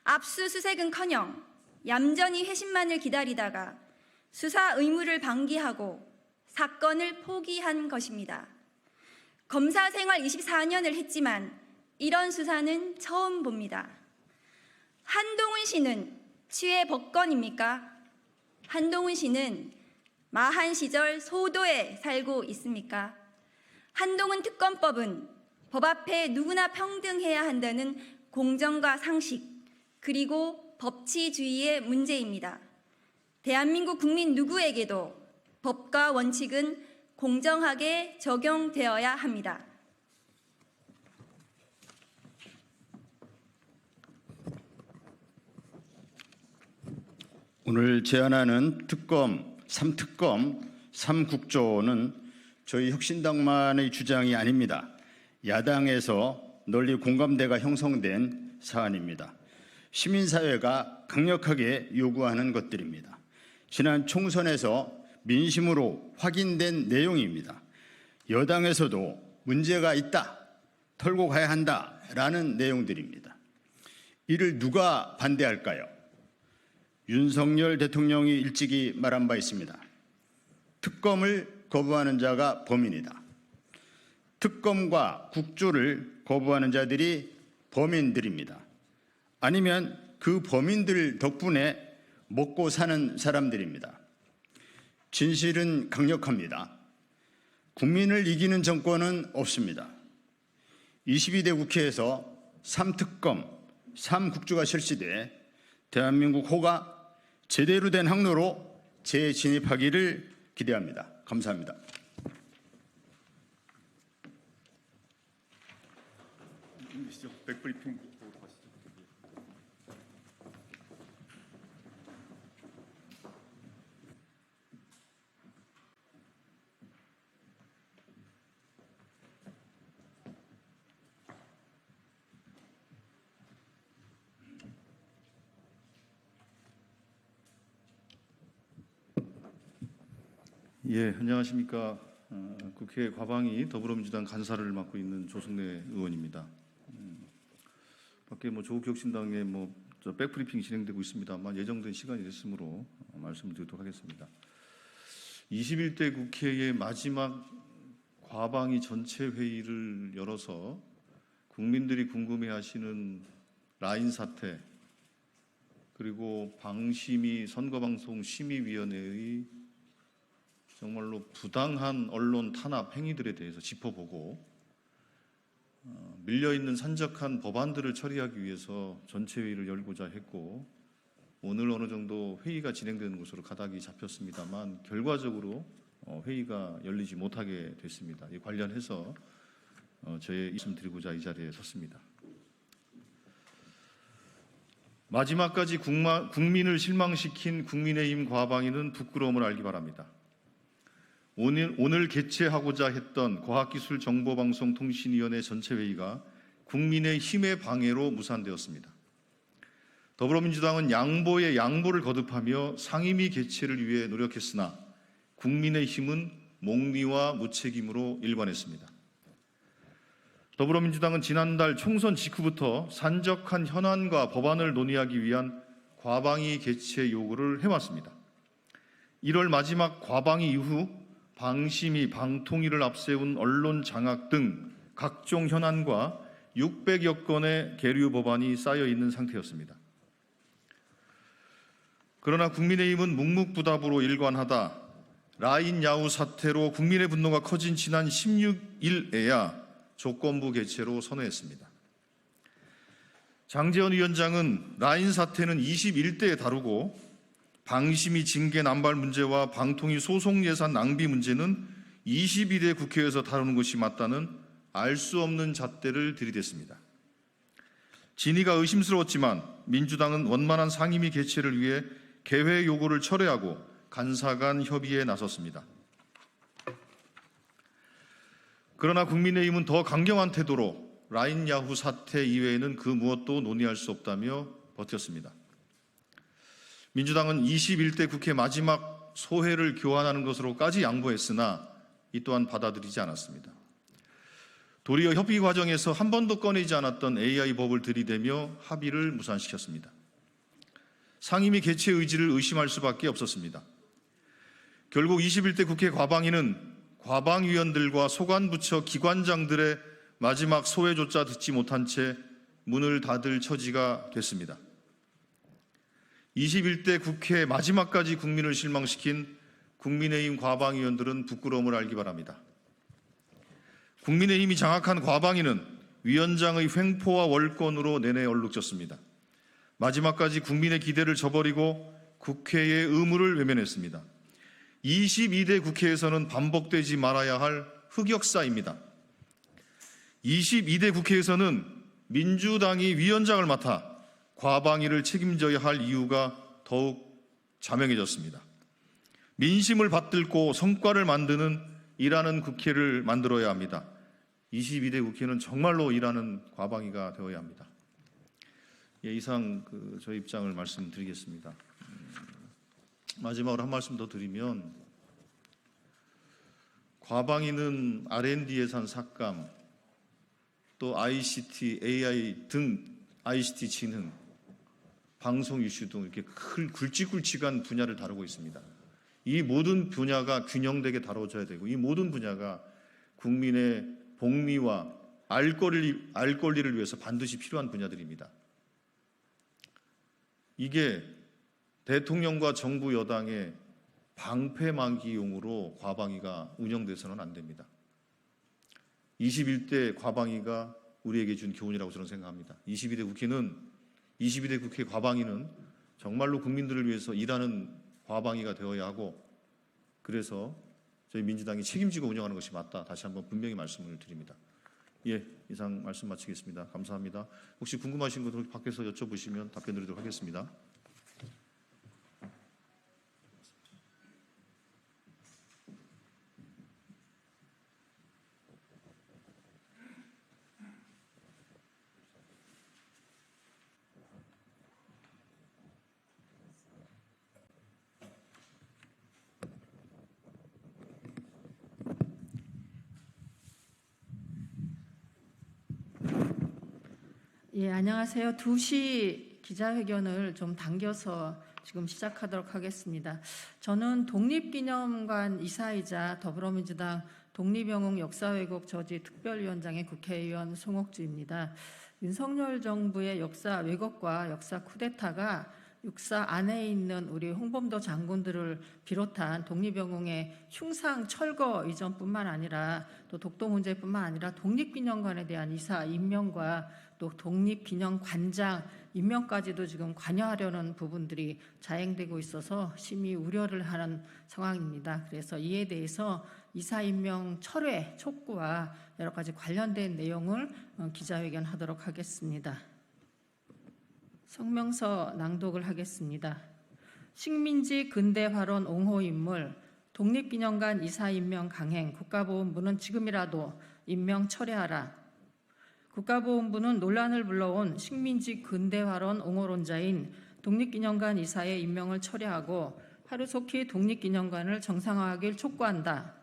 압수수색은커녕 얌전히 회신만을 기다리다가 수사 의무를 방기하고 사건을 포기한 것입니다. 검사 생활 24년을 했지만 이런 수사는 처음 봅니다. 한동훈 씨는 취해 법권입니까? 한동훈 씨는 마한 시절 소도에 살고 있습니까? 한동훈 특검법은 법 앞에 누구나 평등해야 한다는 공정과 상식, 그리고 법치주의의 문제입니다. 대한민국 국민 누구에게도 법과 원칙은 공정하게 적용되어야 합니다. 오늘 제안하는 특검, 3특검, 3국조는 저희 혁신당만의 주장이 아닙니다. 야당에서 널리 공감대가 형성된 사안입니다. 시민사회가 강력하게 요구하는 것들입니다. 지난 총선에서 민심으로 확인된 내용입니다. 여당에서도 문제가 있다, 털고 가야 한다라는 내용들입니다. 이를 누가 반대할까요? 윤석열 대통령이 일찍이 말한 바 있습니다. 특검을 거부하는 자가 범인이다. 특검과 국조를 거부하는 자들이 범인들입니다. 아니면 그 범인들 덕분에 먹고 사는 사람들입니다. 진실은 강력합니다. 국민을 이기는 정권은 없습니다. 22대 국회에서 3특검, 3국조가 실시돼 대한민국 호가 제대로 된 항로로 재진입하기를 기대합니다. 감사합니다. 백브리핑 보도록 하시죠. 예, 안녕하십니까. 국회 과방위 더불어민주당 간사를 맡고 있는 조승래 의원입니다. 밖에 조국혁신당의 백브리핑이 진행되고 있습니다만 예정된 시간이 됐으므로 말씀을 드리도록 하겠습니다. 21대 국회의 마지막 과방위 전체 회의를 열어서 국민들이 궁금해하시는 라인 사태 그리고 방심위 선거방송심의위원회의 정말로 부당한 언론 탄압 행위들에 대해서 짚어보고 밀려있는 산적한 법안들을 처리하기 위해서 전체 회의를 열고자 했고 오늘 어느 정도 회의가 진행되는 곳으로 가닥이 잡혔습니다만 결과적으로 회의가 열리지 못하게 됐습니다. 이 관련해서 저의 말씀드리고자 이 자리에 섰습니다. 마지막까지 국민을 실망시킨 국민의힘 과방위는 부끄러움을 알기 바랍니다. 오늘 개최하고자 했던 과학기술정보방송통신위원회 전체 회의가 국민의힘의 방해로 무산되었습니다. 더불어민주당은 양보에 양보를 거듭하며 상임위 개최를 위해 노력했으나 국민의힘은 몽리와 무책임으로 일관했습니다. 더불어민주당은 지난달 총선 직후부터 산적한 현안과 법안을 논의하기 위한 과방위 개최 요구를 해왔습니다. 1월 마지막 과방위 이후 방심위, 방통위를 앞세운 언론 장악 등 각종 현안과 600여 건의 계류 법안이 쌓여 있는 상태였습니다. 그러나 국민의힘은 묵묵부답으로 일관하다 라인 야후 사태로 국민의 분노가 커진 지난 16일에야 조건부 개최로 선회했습니다. 장제원 위원장은 라인 사태는 21대에 다루고 방심위 징계 남발 문제와 방통위 소송 예산 낭비 문제는 22대 국회에서 다루는 것이 맞다는 알 수 없는 잣대를 들이댔습니다. 진위가 의심스러웠지만 민주당은 원만한 상임위 개최를 위해 개회 요구를 철회하고 간사 간 협의에 나섰습니다. 그러나 국민의힘은 더 강경한 태도로 라인 야후 사태 이외에는 그 무엇도 논의할 수 없다며 버텼습니다. 민주당은 21대 국회 마지막 소회를 교환하는 것으로까지 양보했으나 이 또한 받아들이지 않았습니다. 도리어 협의 과정에서 한 번도 꺼내지 않았던 AI 법을 들이대며 합의를 무산시켰습니다. 상임위 개최 의지를 의심할 수밖에 없었습니다. 결국 21대 국회 과방위는 과방위원들과 소관부처 기관장들의 마지막 소회조차 듣지 못한 채 문을 닫을 처지가 됐습니다. 21대 국회 마지막까지 국민을 실망시킨 국민의힘 과방위원들은 부끄러움을 알기 바랍니다. 국민의힘이 장악한 과방위는 위원장의 횡포와 월권으로 내내 얼룩졌습니다. 마지막까지 국민의 기대를 저버리고 국회의 의무를 외면했습니다. 22대 국회에서는 반복되지 말아야 할 흑역사입니다. 22대 국회에서는 민주당이 위원장을 맡아 과방위를 책임져야 할 이유가 더욱 자명해졌습니다. 민심을 받들고 성과를 만드는 일하는 국회를 만들어야 합니다. 22대 국회는 정말로 일하는 과방위가 되어야 합니다. 예, 이상 저희 입장을 말씀드리겠습니다. 마지막으로 한 말씀 더 드리면 과방위는 R&D 예산 삭감, 또 ICT, AI 등 ICT 진흥, 방송 이슈 등 이렇게 굵직굵직한 분야를 다루고 있습니다. 이 모든 분야가 균형되게 다뤄져야 되고 이 모든 분야가 국민의 복리와 알 권리를 위해서 반드시 필요한 분야들입니다. 이게 대통령과 정부 여당의 방패막이용으로 과방위가 운영돼서는 안 됩니다. 21대 과방위가 우리에게 준 교훈이라고 저는 생각합니다. 22대 국회 과방위는 정말로 국민들을 위해서 일하는 과방위가 되어야 하고 그래서 저희 민주당이 책임지고 운영하는 것이 맞다. 다시 한번 분명히 말씀을 드립니다. 예, 이상 말씀 마치겠습니다. 감사합니다. 혹시 궁금하신 것들 밖에서 여쭤보시면 답변 드리도록 하겠습니다. 예, 안녕하세요. 2시 기자회견을 좀 당겨서 지금 시작하도록 하겠습니다. 저는 독립기념관 이사이자 더불어민주당 독립영웅 역사왜곡 저지 특별위원장의 국회의원 송옥주입니다. 윤석열 정부의 역사 왜곡과 역사 쿠데타가 육사 안에 있는 우리 홍범도 장군들을 비롯한 독립영웅의 흉상 철거 이전뿐만 아니라 또 독도 문제뿐만 아니라 독립기념관에 대한 이사 임명과 또 독립기념관장 임명까지도 지금 관여하려는 부분들이 자행되고 있어서 심히 우려를 하는 상황입니다. 그래서 이에 대해서 이사 임명 철회 촉구와 여러 가지 관련된 내용을 기자회견하도록 하겠습니다. 성명서 낭독을 하겠습니다. 식민지 근대화론 옹호 인물, 독립기념관 이사 임명 강행, 국가보훈부는 지금이라도 임명 철회하라. 국가보훈부는 논란을 불러온 식민지 근대화론 옹호론자인 독립기념관 이사의 임명을 철회하고 하루속히 독립기념관을 정상화하길 촉구한다.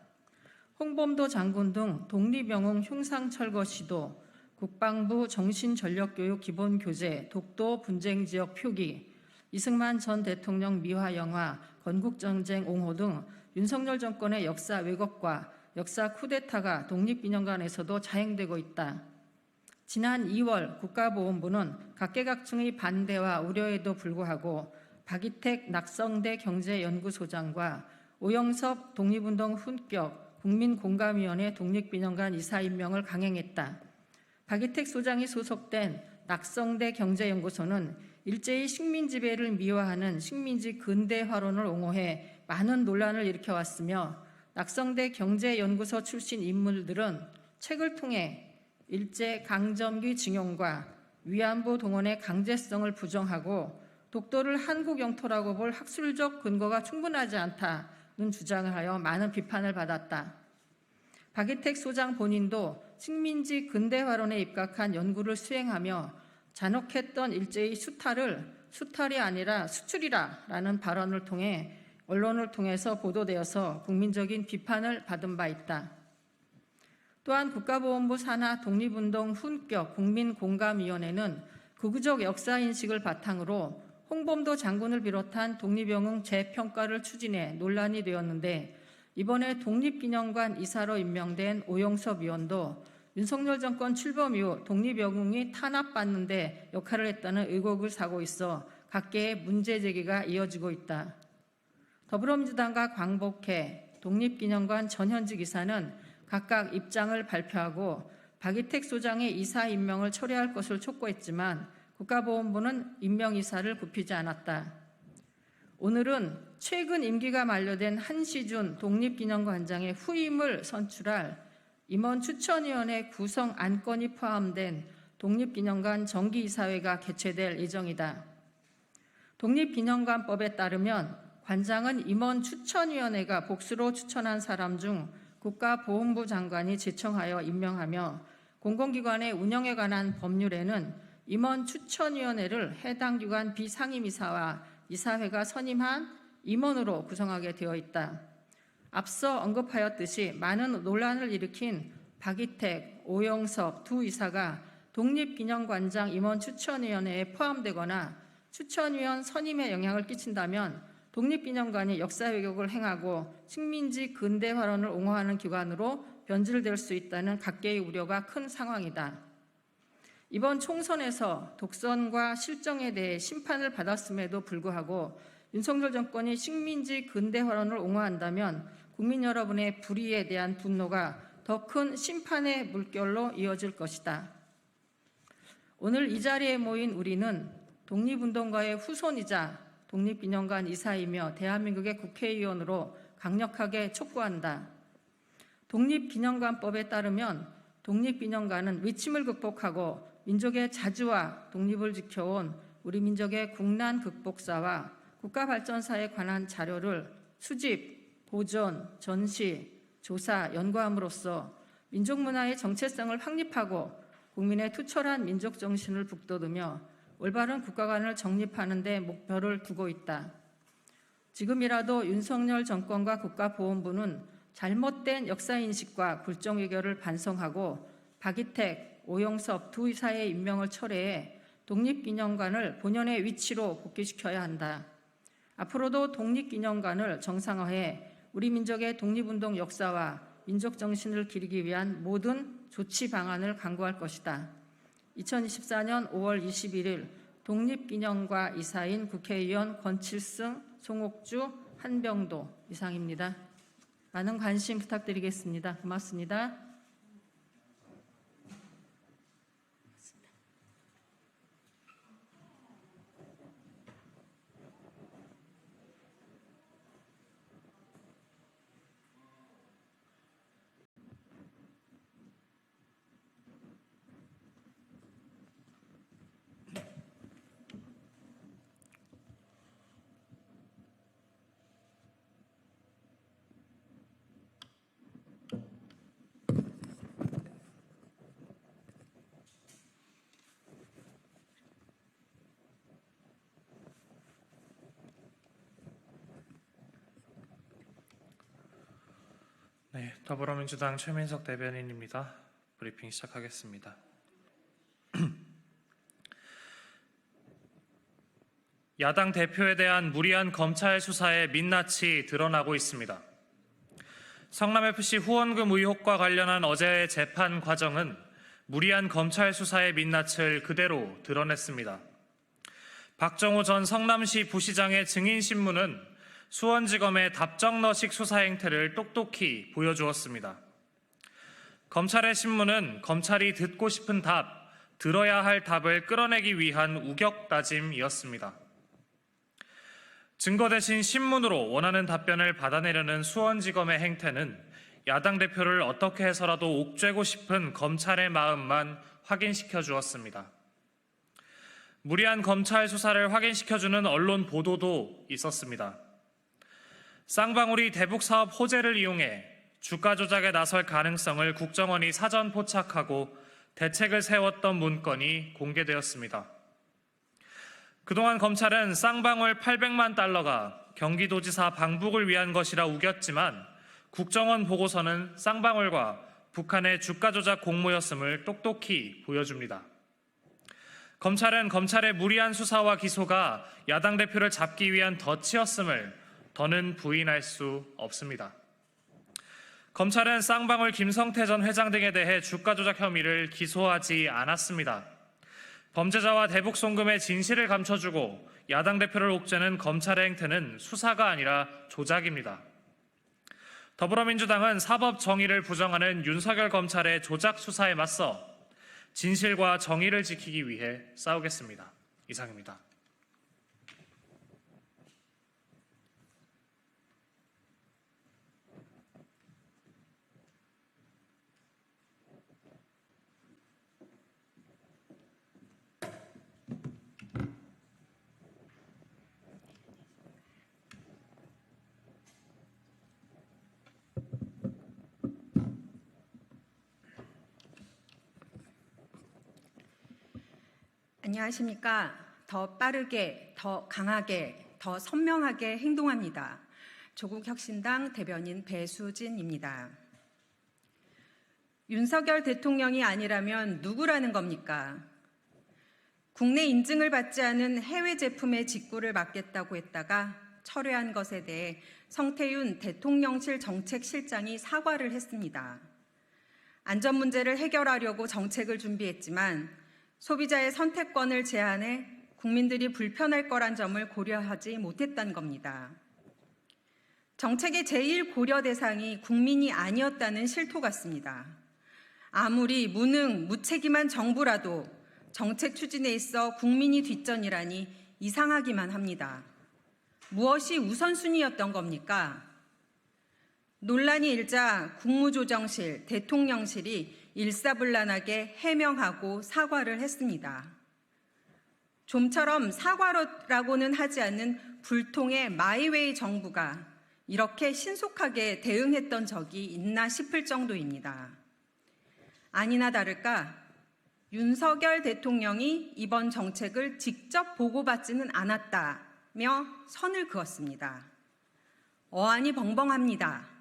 홍범도 장군 등 독립영웅 흉상 철거 시도, 국방부 정신전력교육 기본교재, 독도 분쟁지역 표기, 이승만 전 대통령 미화 영화, 건국전쟁 옹호 등 윤석열 정권의 역사 왜곡과 역사 쿠데타가 독립기념관에서도 자행되고 있다. 지난 2월 국가보훈부는 각계각층의 반대와 우려에도 불구하고 박이택 낙성대 경제연구소장과 오영섭 독립운동 훈격 국민공감위원회 독립기념관 이사 임명을 강행했다. 박이택 소장이 소속된 낙성대 경제연구소는 일제히 식민지배를 미화하는 식민지 근대화론을 옹호해 많은 논란을 일으켜왔으며 낙성대 경제연구소 출신 인물들은 책을 통해 일제 강점기 징용과 위안부 동원의 강제성을 부정하고 독도를 한국 영토라고 볼 학술적 근거가 충분하지 않다는 주장을 하여 많은 비판을 받았다. 박이택 소장 본인도 식민지 근대화론에 입각한 연구를 수행하며 잔혹했던 일제의 수탈을 수탈이 아니라 수출이라라는 발언을 통해 언론을 통해서 보도되어서 국민적인 비판을 받은 바 있다. 또한 국가보훈부 산하 독립운동 훈격 국민공감위원회는 극우적 역사인식을 바탕으로 홍범도 장군을 비롯한 독립영웅 재평가를 추진해 논란이 되었는데 이번에 독립기념관 이사로 임명된 오영섭 위원도 윤석열 정권 출범 이후 독립영웅이 탄압받는 데 역할을 했다는 의혹을 사고 있어 각계의 문제 제기가 이어지고 있다. 더불어민주당과 광복회, 독립기념관 전현직 이사는 각각 입장을 발표하고 박이택 소장의 이사 임명을 철회할 것을 촉구했지만 국가보훈부는 임명 이사를 굽히지 않았다. 오늘은 최근 임기가 만료된 한시준 독립기념관장의 후임을 선출할 임원 추천위원회 구성 안건이 포함된 독립기념관 정기이사회가 개최될 예정이다. 독립기념관법에 따르면 관장은 임원 추천위원회가 복수로 추천한 사람 중 국가보훈부 장관이 제청하여 임명하며 공공기관의 운영에 관한 법률에는 임원 추천위원회를 해당 기관 비상임이사와 이사회가 선임한 임원으로 구성하게 되어 있다. 앞서 언급하였듯이 많은 논란을 일으킨 박이택, 오영섭 두 이사가 독립기념관장 임원 추천위원회에 포함되거나 추천위원 선임에 영향을 끼친다면 독립기념관이 역사 왜곡을 행하고 식민지 근대화론을 옹호하는 기관으로 변질될 수 있다는 각계의 우려가 큰 상황이다. 이번 총선에서 독선과 실정에 대해 심판을 받았음에도 불구하고 윤석열 정권이 식민지 근대화론을 옹호한다면 국민 여러분의 불의에 대한 분노가 더 큰 심판의 물결로 이어질 것이다. 오늘 이 자리에 모인 우리는 독립운동가의 후손이자 독립기념관 이사이며 대한민국의 국회의원으로 강력하게 촉구한다. 독립기념관법에 따르면 독립기념관은 위침을 극복하고 민족의 자주와 독립을 지켜온 우리 민족의 국난 극복사와 국가발전사에 관한 자료를 수집, 보존, 전시, 조사, 연구함으로써 민족문화의 정체성을 확립하고 국민의 투철한 민족정신을 북돋으며 올바른 국가관을 정립하는 데 목표를 두고 있다. 지금이라도 윤석열 정권과 국가보훈부는 잘못된 역사인식과 굴종외교를 반성하고 박이택, 오용섭 두 이사의 임명을 철회해 독립기념관을 본연의 위치로 복귀시켜야 한다. 앞으로도 독립기념관을 정상화해 우리 민족의 독립운동 역사와 민족 정신을 기리기 위한 모든 조치 방안을 강구할 것이다. 2024년 5월 21일 독립기념관 이사인 국회의원 권칠승, 송옥주, 한병도 이상입니다. 많은 관심 부탁드리겠습니다. 고맙습니다. 네, 더불어민주당 최민석 대변인입니다. 브리핑 시작하겠습니다. 야당 대표에 대한 무리한 검찰 수사의 민낯이 드러나고 있습니다. 성남FC 후원금 의혹과 관련한 어제의 재판 과정은 무리한 검찰 수사의 민낯을 그대로 드러냈습니다. 박정호 전 성남시 부시장의 증인신문은 수원지검의 답정너식 수사 행태를 똑똑히 보여주었습니다. 검찰의 신문은 검찰이 듣고 싶은 답, 들어야 할 답을 끌어내기 위한 우격다짐이었습니다. 증거 대신 신문으로 원하는 답변을 받아내려는 수원지검의 행태는 야당 대표를 어떻게 해서라도 옥죄고 싶은 검찰의 마음만 확인시켜 주었습니다. 무리한 검찰 수사를 확인시켜주는 언론 보도도 있었습니다. 쌍방울이 대북 사업 호재를 이용해 주가 조작에 나설 가능성을 국정원이 사전 포착하고 대책을 세웠던 문건이 공개되었습니다. 그동안 검찰은 쌍방울 800만 달러가 경기도지사 방북을 위한 것이라 우겼지만 국정원 보고서는 쌍방울과 북한의 주가 조작 공모였음을 똑똑히 보여줍니다. 검찰은 검찰의 무리한 수사와 기소가 야당 대표를 잡기 위한 덫이었음을 더는 부인할 수 없습니다. 검찰은 쌍방울 김성태 전 회장 등에 대해 주가 조작 혐의를 기소하지 않았습니다. 범죄자와 대북 송금의 진실을 감춰주고 야당 대표를 옥죄는 검찰의 행태는 수사가 아니라 조작입니다. 더불어민주당은 사법 정의를 부정하는 윤석열 검찰의 조작 수사에 맞서 진실과 정의를 지키기 위해 싸우겠습니다. 이상입니다. 안녕하십니까. 더 빠르게, 더 강하게, 더 선명하게 행동합니다. 조국혁신당 대변인 배수진입니다. 윤석열 대통령이 아니라면 누구라는 겁니까? 국내 인증을 받지 않은 해외 제품의 직구를 막겠다고 했다가 철회한 것에 대해 성태윤 대통령실 정책실장이 사과를 했습니다. 안전 문제를 해결하려고 정책을 준비했지만 소비자의 선택권을 제한해 국민들이 불편할 거란 점을 고려하지 못했다는 겁니다. 정책의 제일 고려 대상이 국민이 아니었다는 실토 같습니다. 아무리 무능, 무책임한 정부라도 정책 추진에 있어 국민이 뒷전이라니 이상하기만 합니다. 무엇이 우선순위였던 겁니까? 논란이 일자 국무조정실, 대통령실이 일사불란하게 해명하고 사과를 했습니다. 좀처럼 사과라고는 하지 않는 불통의 마이웨이 정부가 이렇게 신속하게 대응했던 적이 있나 싶을 정도입니다. 아니나 다를까 윤석열 대통령이 이번 정책을 직접 보고받지는 않았다며 선을 그었습니다. 어안이 벙벙합니다.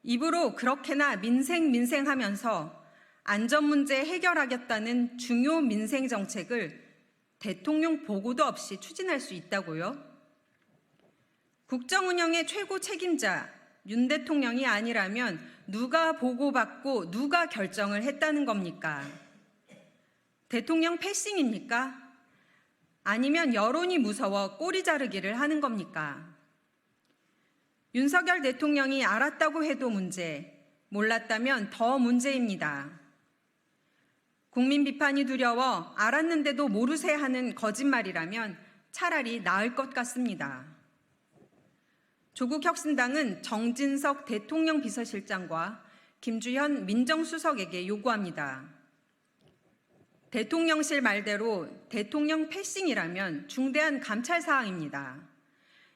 입으로 그렇게나 민생하면서 안전 문제 해결하겠다는 중요 민생 정책을 대통령 보고도 없이 추진할 수 있다고요? 국정 운영의 최고 책임자 윤 대통령이 아니라면 누가 보고받고 누가 결정을 했다는 겁니까? 대통령 패싱입니까? 아니면 여론이 무서워 꼬리 자르기를 하는 겁니까? 윤석열 대통령이 알았다고 해도 문제, 몰랐다면 더 문제입니다. 국민 비판이 두려워 알았는데도 모르세 하는 거짓말이라면 차라리 나을 것 같습니다. 조국혁신당은 정진석 대통령 비서실장과 김주현 민정수석에게 요구합니다. 대통령실 말대로 대통령 패싱이라면 중대한 감찰 사항입니다.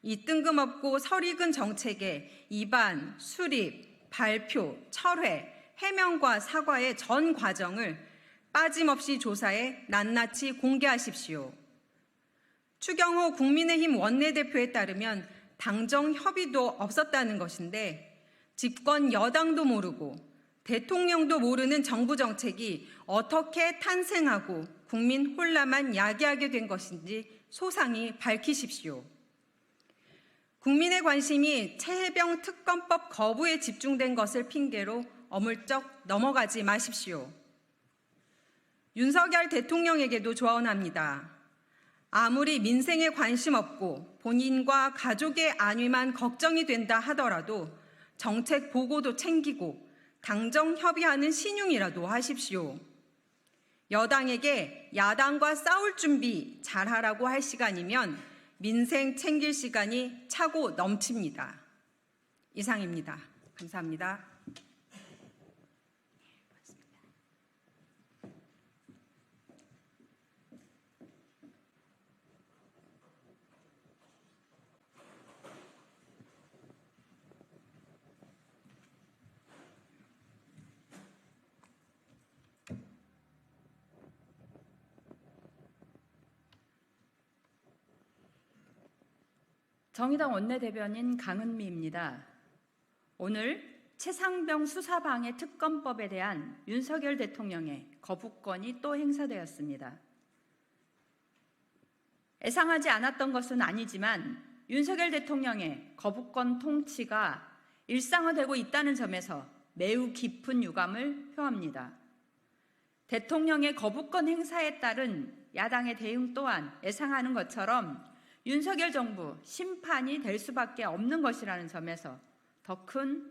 이 뜬금없고 설익은 정책의 입안, 수립, 발표, 철회, 해명과 사과의 전 과정을 빠짐없이 조사해 낱낱이 공개하십시오. 추경호 국민의힘 원내대표에 따르면 당정 협의도 없었다는 것인데 집권 여당도 모르고 대통령도 모르는 정부 정책이 어떻게 탄생하고 국민 혼란만 야기하게 된 것인지 소상히 밝히십시오. 국민의 관심이 최혜병 특검법 거부에 집중된 것을 핑계로 어물쩍 넘어가지 마십시오. 윤석열 대통령에게도 조언합니다. 아무리 민생에 관심 없고 본인과 가족의 안위만 걱정이 된다 하더라도 정책 보고도 챙기고 당정 협의하는 신용이라도 하십시오. 여당에게 야당과 싸울 준비 잘하라고 할 시간이면 민생 챙길 시간이 차고 넘칩니다. 이상입니다. 감사합니다. 정의당 원내대변인 강은미입니다. 오늘 최상병 수사방해 특검법에 대한 윤석열 대통령의 거부권이 또 행사되었습니다. 예상하지 않았던 것은 아니지만 윤석열 대통령의 거부권 통치가 일상화되고 있다는 점에서 매우 깊은 유감을 표합니다. 대통령의 거부권 행사에 따른 야당의 대응 또한 예상하는 것처럼 윤석열 정부 심판이 될 수밖에 없는 것이라는 점에서 더 큰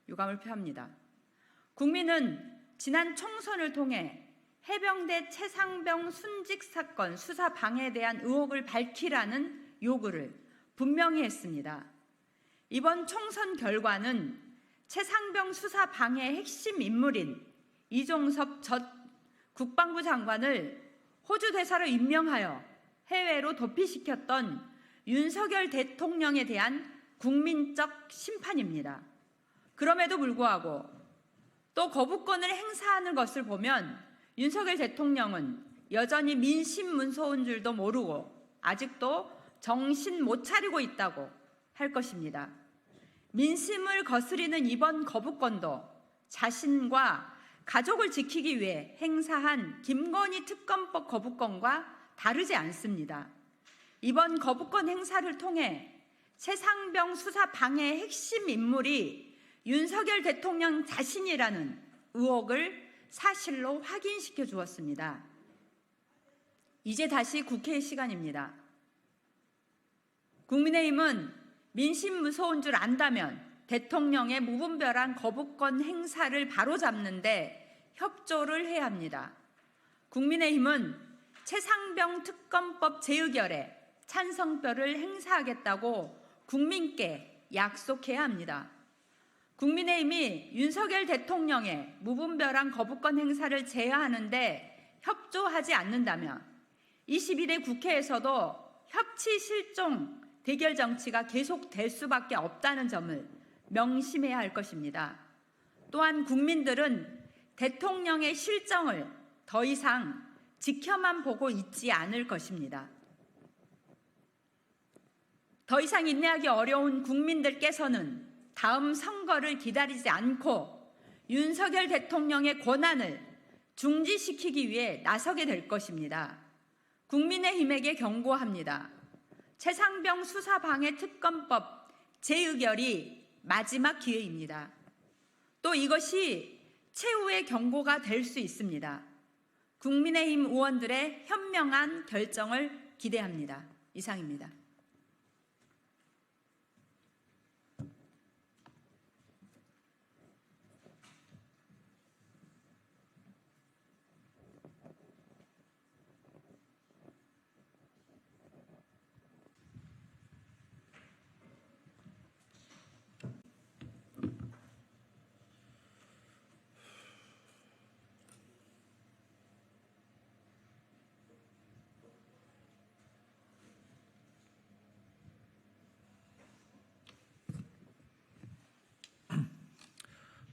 유감을 표합니다. 국민은 지난 총선을 통해 해병대 최상병 순직 사건 수사 방해에 대한 의혹을 밝히라는 요구를 분명히 했습니다. 이번 총선 결과는 최상병 수사 방해의 핵심 인물인 이종섭 전 국방부 장관을 호주 대사로 임명하여 해외로 도피시켰던 윤석열 대통령에 대한 국민적 심판입니다. 그럼에도 불구하고 또 거부권을 행사하는 것을 보면 윤석열 대통령은 여전히 민심 문서인 줄도 모르고 아직도 정신 못 차리고 있다고 할 것입니다. 민심을 거스리는 이번 거부권도 자신과 가족을 지키기 위해 행사한 김건희 특검법 거부권과 다르지 않습니다. 이번 거부권 행사를 통해 최상병 수사 방해의 핵심 인물이 윤석열 대통령 자신이라는 의혹을 사실로 확인시켜 주었습니다. 이제 다시 국회의 시간입니다. 국민의힘은 민심 무서운 줄 안다면 대통령의 무분별한 거부권 행사를 바로잡는데 협조를 해야 합니다. 국민의힘은 최상병 특검법 재의결에 찬성표를 행사하겠다고 국민께 약속해야 합니다. 국민의힘이 윤석열 대통령의 무분별한 거부권 행사를 제어하는데 협조하지 않는다면 21대 국회에서도 협치 실종 대결 정치가 계속될 수밖에 없다는 점을 명심해야 할 것입니다. 또한 국민들은 대통령의 실정을 더 이상 지켜만 보고 있지 않을 것입니다. 더 이상 인내하기 어려운 국민들께서는 다음 선거를 기다리지 않고 윤석열 대통령의 권한을 중지시키기 위해 나서게 될 것입니다. 국민의힘에게 경고합니다. 최상병 수사방해 특검법 재의결이 마지막 기회입니다. 또 이것이 최후의 경고가 될 수 있습니다. 국민의힘 의원들의 현명한 결정을 기대합니다. 이상입니다.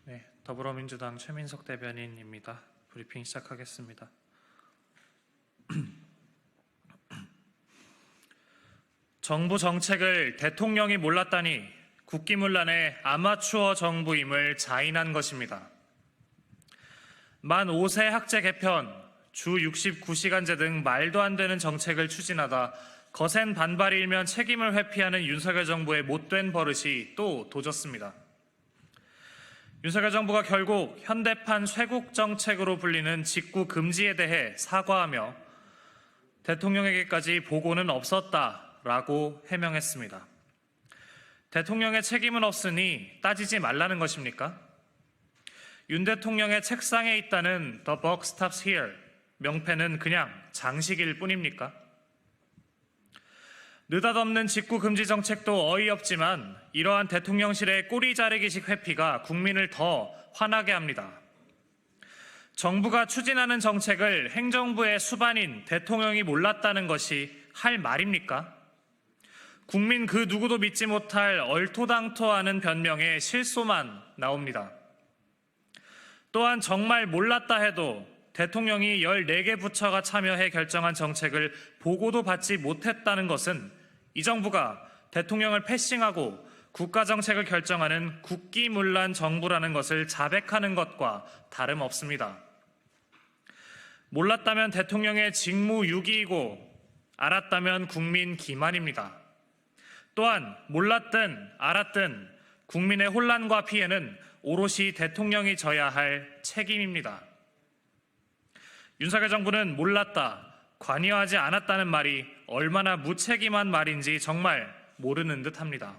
네, 더불어민주당 최민석 대변인입니다. 브리핑 시작하겠습니다. 정부 정책을 대통령이 몰랐다니 국기문란의 아마추어 정부임을 자인한 것입니다. 만 5세 학제 개편, 주 69시간제 등 말도 안 되는 정책을 추진하다 거센 반발이 일면 책임을 회피하는 윤석열 정부의 못된 버릇이 또 도졌습니다. 윤석열 정부가 결국 현대판 쇄국 정책으로 불리는 직구 금지에 대해 사과하며 대통령에게까지 보고는 없었다라고 해명했습니다. 대통령의 책임은 없으니 따지지 말라는 것입니까? 윤 대통령의 책상에 있다는 The buck stops here 명패는 그냥 장식일 뿐입니까? 느닷없는 직구 금지 정책도 어이없지만 이러한 대통령실의 꼬리 자르기식 회피가 국민을 더 화나게 합니다. 정부가 추진하는 정책을 행정부의 수반인 대통령이 몰랐다는 것이 할 말입니까? 국민 그 누구도 믿지 못할 얼토당토하는 변명에 실소만 나옵니다. 또한 정말 몰랐다 해도 대통령이 14개 부처가 참여해 결정한 정책을 보고도 받지 못했다는 것은 이 정부가 대통령을 패싱하고 국가정책을 결정하는 국기문란 정부라는 것을 자백하는 것과 다름없습니다. 몰랐다면 대통령의 직무유기이고 알았다면 국민 기만입니다. 또한 몰랐든 알았든 국민의 혼란과 피해는 오롯이 대통령이 져야 할 책임입니다. 윤석열 정부는 몰랐다, 관여하지 않았다는 말이 얼마나 무책임한 말인지 정말 모르는 듯합니다.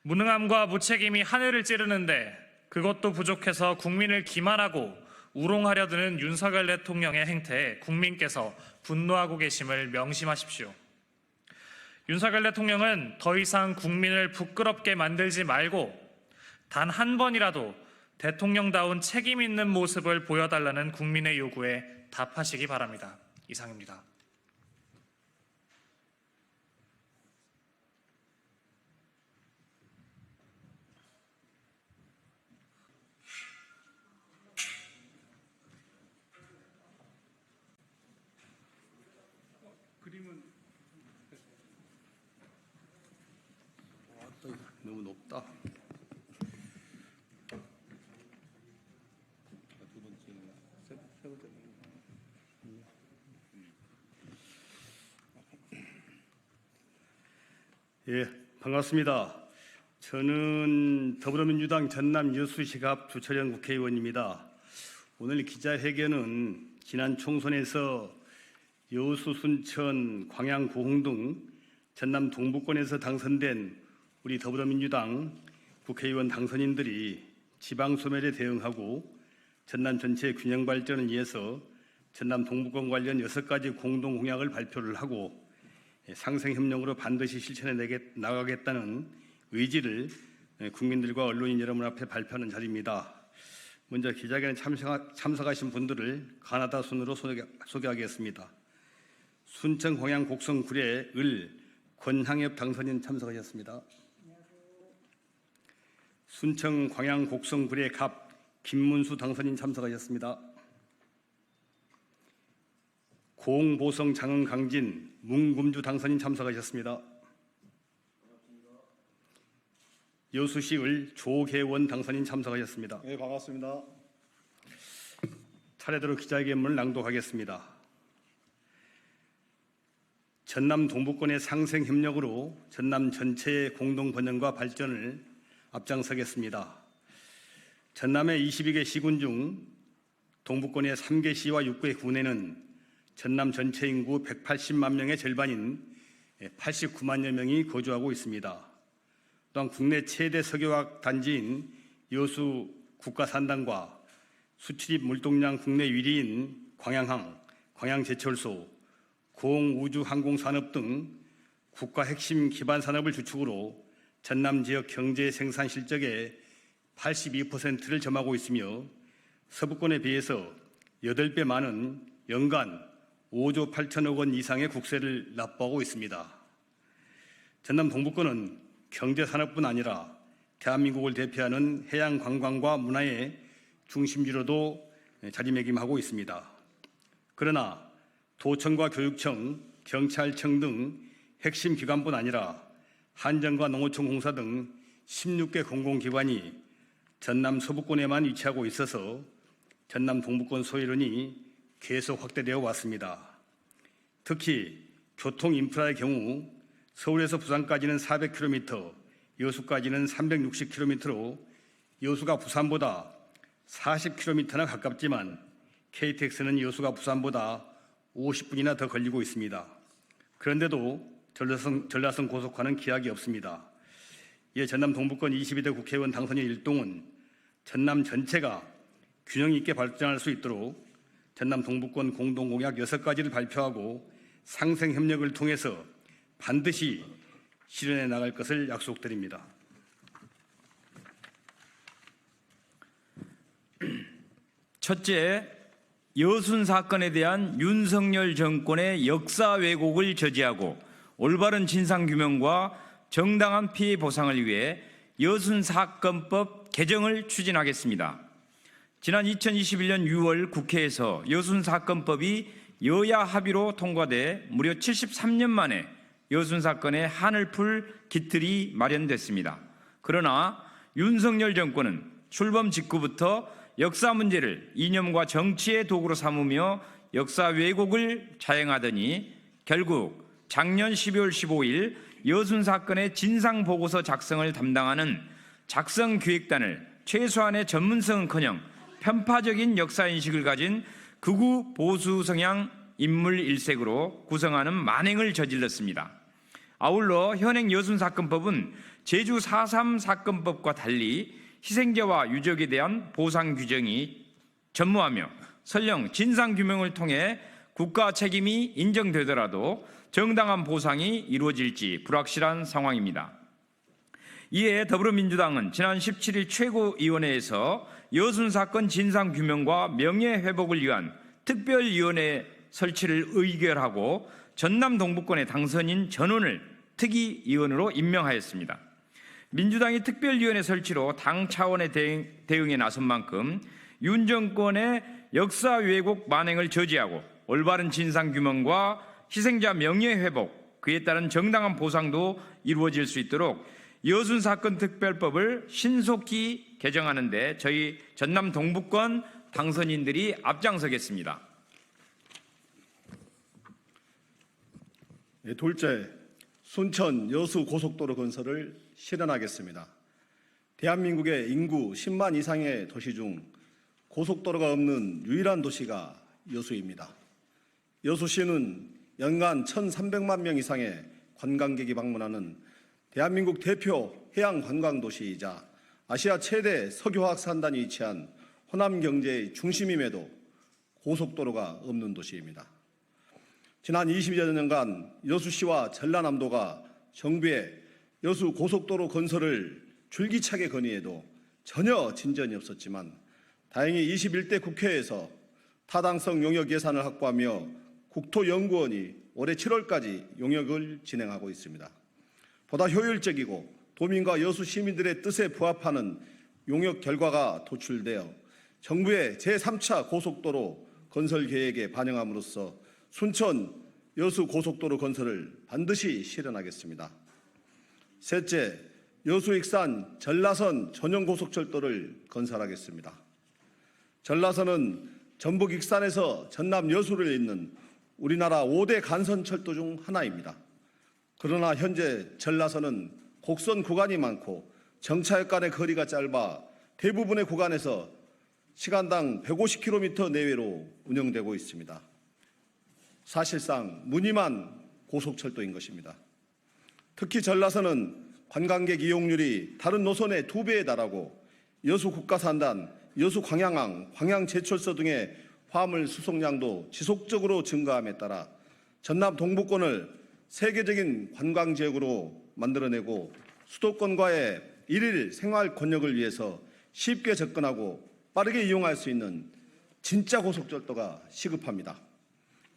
무능함과 무책임이 하늘을 찌르는데 그것도 부족해서 국민을 기만하고 우롱하려 드는 윤석열 대통령의 행태에 국민께서 분노하고 계심을 명심하십시오. 윤석열 대통령은 더 이상 국민을 부끄럽게 만들지 말고 단 한 번이라도 대통령다운 책임 있는 모습을 보여달라는 국민의 요구에 답하시기 바랍니다. 이상입니다. 너무 높다. 예, 반갑습니다. 저는 더불어민주당 전남 여수시갑 주철현 국회의원입니다. 오늘 기자회견은 지난 총선에서 여수, 순천, 광양, 고흥 등 전남 동부권에서 당선된 우리 더불어민주당 국회의원 당선인들이 지방소멸에 대응하고 전남 전체의 균형 발전을 위해서 전남 동부권 관련 6가지 공동 공약을 발표를 하고 상생협력으로 반드시 실천해 나가겠다는 의지를 국민들과 언론인 여러분 앞에 발표하는 자리입니다. 먼저 기자회견에 참석하신 분들을 가나다 순으로 소개하겠습니다. 순천 광양 곡성 구례 을 권항엽 당선인 참석하셨습니다. 순천 광양 곡성 구례 갑 김문수 당선인 참석하셨습니다. 고흥 보성 장흥 강진 뭉금주 당선인 참석하셨습니다. 여수시 을 조계원 당선인 참석하셨습니다. 네, 반갑습니다. 차례대로 기자회견문을 낭독하겠습니다. 전남 동부권의 상생 협력으로 전남 전체의 공동 번영과 발전을 앞장서겠습니다. 전남의 22개 시군 중 동부권의 3개 시와 6개 군에는 전남 전체 인구 180만 명의 절반인 89만여 명이 거주하고 있습니다. 또한 국내 최대 석유화학 단지인 여수 국가산단과 수출입 물동량 국내 1위인 광양항, 광양제철소, 공우주항공산업 등 국가 핵심 기반 산업을 주축으로 전남 지역 경제 생산 실적의 82%를 점하고 있으며 서부권에 비해서 8배 많은 연간 5조 8천억 원 이상의 국세를 납부하고 있습니다. 전남 동부권은 경제산업뿐 아니라 대한민국을 대표하는 해양 관광과 문화의 중심지로도 자리매김하고 있습니다. 그러나 도청과 교육청, 경찰청 등 핵심 기관뿐 아니라 한정과 농어촌 공사 등 16개 공공기관이 전남 서부권에만 위치하고 있어서 전남 동부권 소외론이 계속 확대되어 왔습니다. 특히 교통 인프라의 경우 서울에서 부산까지는 400km, 여수까지는 360km로 여수가 부산보다 40km나 가깝지만 KTX는 여수가 부산보다 50분이나 더 걸리고 있습니다. 그런데도 전라선 고속화는 기약이 없습니다. 이에 전남 동부권 22대 국회의원 당선인 일동은 전남 전체가 균형 있게 발전할 수 있도록 전남 동부권 공동공약 6가지를 발표하고 상생협력을 통해서 반드시 실현해 나갈 것을 약속드립니다. 첫째, 여순 사건에 대한 윤석열 정권의 역사 왜곡을 저지하고 올바른 진상규명과 정당한 피해 보상을 위해 여순 사건법 개정을 추진하겠습니다. 지난 2021년 6월 국회에서 여순 사건법이 여야 합의로 통과돼 무려 73년 만에 여순 사건의 한을 풀 기틀이 마련됐습니다. 그러나 윤석열 정권은 출범 직후부터 역사 문제를 이념과 정치의 도구로 삼으며 역사 왜곡을 자행하더니 결국 작년 12월 15일 여순 사건의 진상보고서 작성을 담당하는 작성기획단을 최소한의 전문성은커녕 편파적인 역사인식을 가진 극우 보수 성향 인물 일색으로 구성하는 만행을 저질렀습니다. 아울러 현행 여순 사건법은 제주 4.3 사건법과 달리 희생자와 유족에 대한 보상 규정이 전무하며 설령 진상규명을 통해 국가 책임이 인정되더라도 정당한 보상이 이루어질지 불확실한 상황입니다. 이에 더불어민주당은 지난 17일 최고위원회에서 여순 사건 진상규명과 명예회복을 위한 특별위원회 설치를 의결하고 전남 동부권의 당선인 전원을 특위위원으로 임명하였습니다. 민주당이 특별위원회 설치로 당 차원의 대응에 나선 만큼 윤 정권의 역사 왜곡 만행을 저지하고 올바른 진상규명과 희생자 명예회복, 그에 따른 정당한 보상도 이루어질 수 있도록 여순 사건 특별법을 신속히 개정하는 데 저희 전남 동부권 당선인들이 앞장서겠습니다. 둘째, 순천 여수 고속도로 건설을 실현하겠습니다. 대한민국의 인구 10만 이상의 도시 중 고속도로가 없는 유일한 도시가 여수입니다. 여수시는 연간 1,300만 명 이상의 관광객이 방문하는 대한민국 대표 해양 관광도시이자 아시아 최대 석유화학 산단이 위치한 호남 경제의 중심임에도 고속도로가 없는 도시입니다. 지난 20여 년간 여수시와 전라남도가 정부의 여수 고속도로 건설을 줄기차게 건의해도 전혀 진전이 없었지만 다행히 21대 국회에서 타당성 용역 예산을 확보하며 국토연구원이 올해 7월까지 용역을 진행하고 있습니다. 보다 효율적이고 도민과 여수 시민들의 뜻에 부합하는 용역 결과가 도출되어 정부의 제3차 고속도로 건설 계획에 반영함으로써 순천 여수 고속도로 건설을 반드시 실현하겠습니다. 셋째, 여수 익산 전라선 전용 고속철도를 건설하겠습니다. 전라선은 전북 익산에서 전남 여수를 잇는 우리나라 5대 간선철도 중 하나입니다. 그러나 현재 전라선은 곡선 구간이 많고 정차역 간의 거리가 짧아 대부분의 구간에서 시간당 150km 내외로 운영되고 있습니다. 사실상 무늬만 고속철도인 것입니다. 특히 전라선은 관광객 이용률이 다른 노선의 2배에 달하고 여수 국가산단, 여수 광양항, 광양제철소 등의 화물 수송량도 지속적으로 증가함에 따라 전남 동부권을 세계적인 관광지역으로 만들어내고 수도권과의 일일 생활 권역을 위해서 쉽게 접근하고 빠르게 이용할 수 있는 진짜 고속철도가 시급합니다.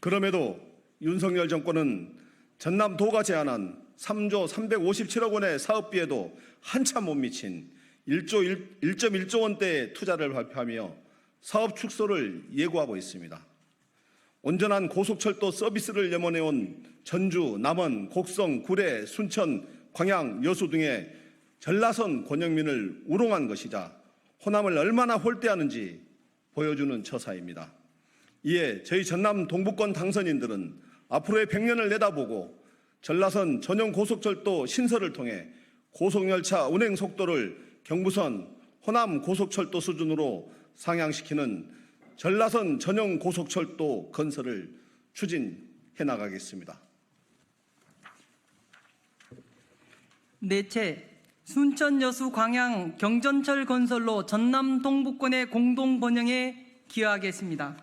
그럼에도 윤석열 정권은 전남도가 제안한 3조 357억 원의 사업비에도 한참 못 미친 1.1조 원대의 투자를 발표하며 사업 축소를 예고하고 있습니다. 온전한 고속철도 서비스를 염원해온 전주, 남원, 곡성, 구례, 순천, 광양, 여수 등의 전라선 권역민을 우롱한 것이자 호남을 얼마나 홀대하는지 보여주는 처사입니다. 이에 저희 전남 동부권 당선인들은 앞으로의 100년을 내다보고 전라선 전용 고속철도 신설을 통해 고속열차 운행 속도를 경부선, 호남 고속철도 수준으로 상향시키는 전라선 전용 고속철도 건설을 추진해 나가겠습니다. 넷째, 순천 여수 광양 경전철 건설로 전남 동부권의 공동 번영에 기여하겠습니다.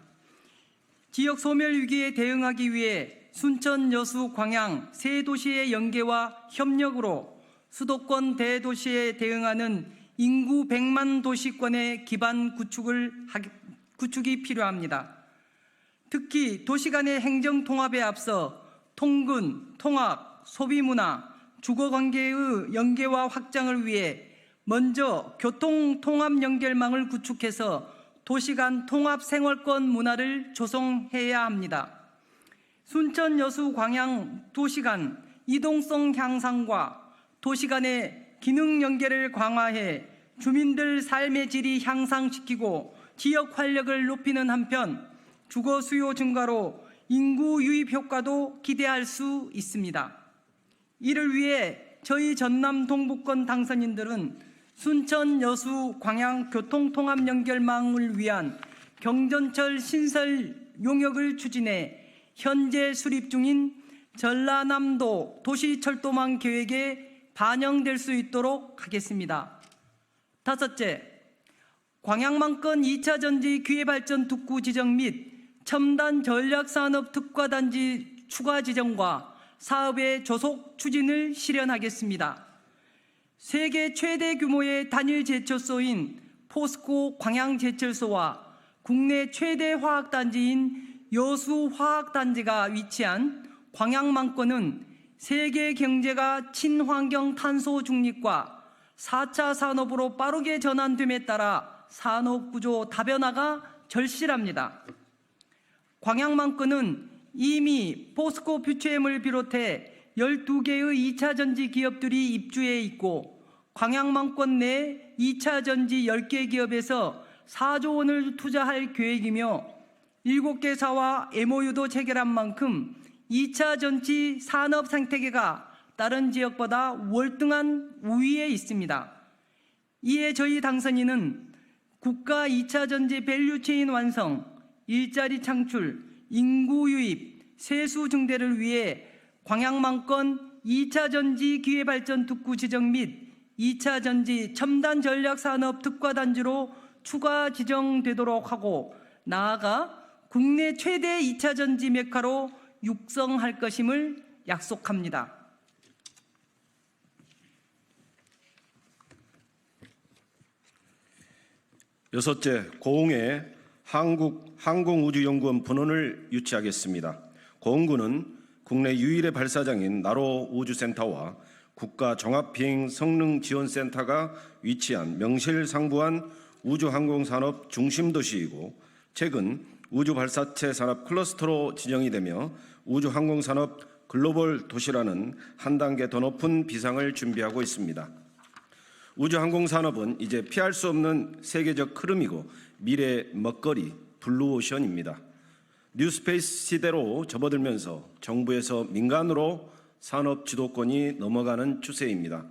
지역 소멸 위기에 대응하기 위해 순천 여수 광양 세 도시의 연계와 협력으로 수도권 대도시에 대응하는 인구 100만 도시권의 기반 구축이 필요합니다. 특히 도시 간의 행정 통합에 앞서 통근, 통학, 소비문화, 주거관계의 연계와 확장을 위해 먼저 교통 통합 연결망을 구축해서 도시 간 통합 생활권 문화를 조성해야 합니다. 순천 여수 광양 도시 간 이동성 향상과 도시 간의 기능 연계를 강화해 주민들 삶의 질이 향상시키고 지역 활력을 높이는 한편 주거 수요 증가로 인구 유입 효과도 기대할 수 있습니다. 이를 위해 저희 전남 동부권 당선인들은 순천 여수 광양 교통통합 연결망을 위한 경전철 신설 용역을 추진해 현재 수립 중인 전라남도 도시철도망 계획에 반영될 수 있도록 하겠습니다. 다섯째, 광양망권 2차 전지 기회발전 특구 지정 및 첨단 전략산업 특화단지 추가 지정과 사업의 조속 추진을 실현하겠습니다. 세계 최대 규모의 단일 제철소인 포스코 광양제철소와 국내 최대 화학단지인 여수화학단지가 위치한 광양망권은 세계 경제가 친환경 탄소 중립과 4차 산업으로 빠르게 전환됨에 따라 산업구조 다변화가 절실합니다. 광양망권은 이미 포스코 퓨처엠을 비롯해 12개의 2차 전지 기업들이 입주해 있고 광양망권 내 2차 전지 10개 기업에서 4조 원을 투자할 계획이며 7개사와 MOU도 체결한 만큼 2차 전지 산업 생태계가 다른 지역보다 월등한 우위에 있습니다. 이에 저희 당선인은 국가 2차 전지 밸류체인 완성, 일자리 창출, 인구 유입, 세수 증대를 위해 광양망권 2차 전지 기회발전 특구 지정 및 2차 전지 첨단 전략산업 특화단지로 추가 지정되도록 하고 나아가 국내 최대 2차 전지 메카로 육성할 것임을 약속합니다. 여섯째, 고흥에 한국항공우주연구원 분원을 유치하겠습니다. 고흥군은 국내 유일의 발사장인 나로 우주센터와 국가종합비행성능지원센터가 위치한 명실상부한 우주항공산업 중심도시이고 최근 우주발사체 산업 클러스터로 지정이 되며 우주항공산업 글로벌 도시라는 한 단계 더 높은 비상을 준비하고 있습니다. 우주항공산업은 이제 피할 수 없는 세계적 흐름이고 미래의 먹거리, 블루오션입니다. 뉴스페이스 시대로 접어들면서 정부에서 민간으로 산업 주도권이 넘어가는 추세입니다.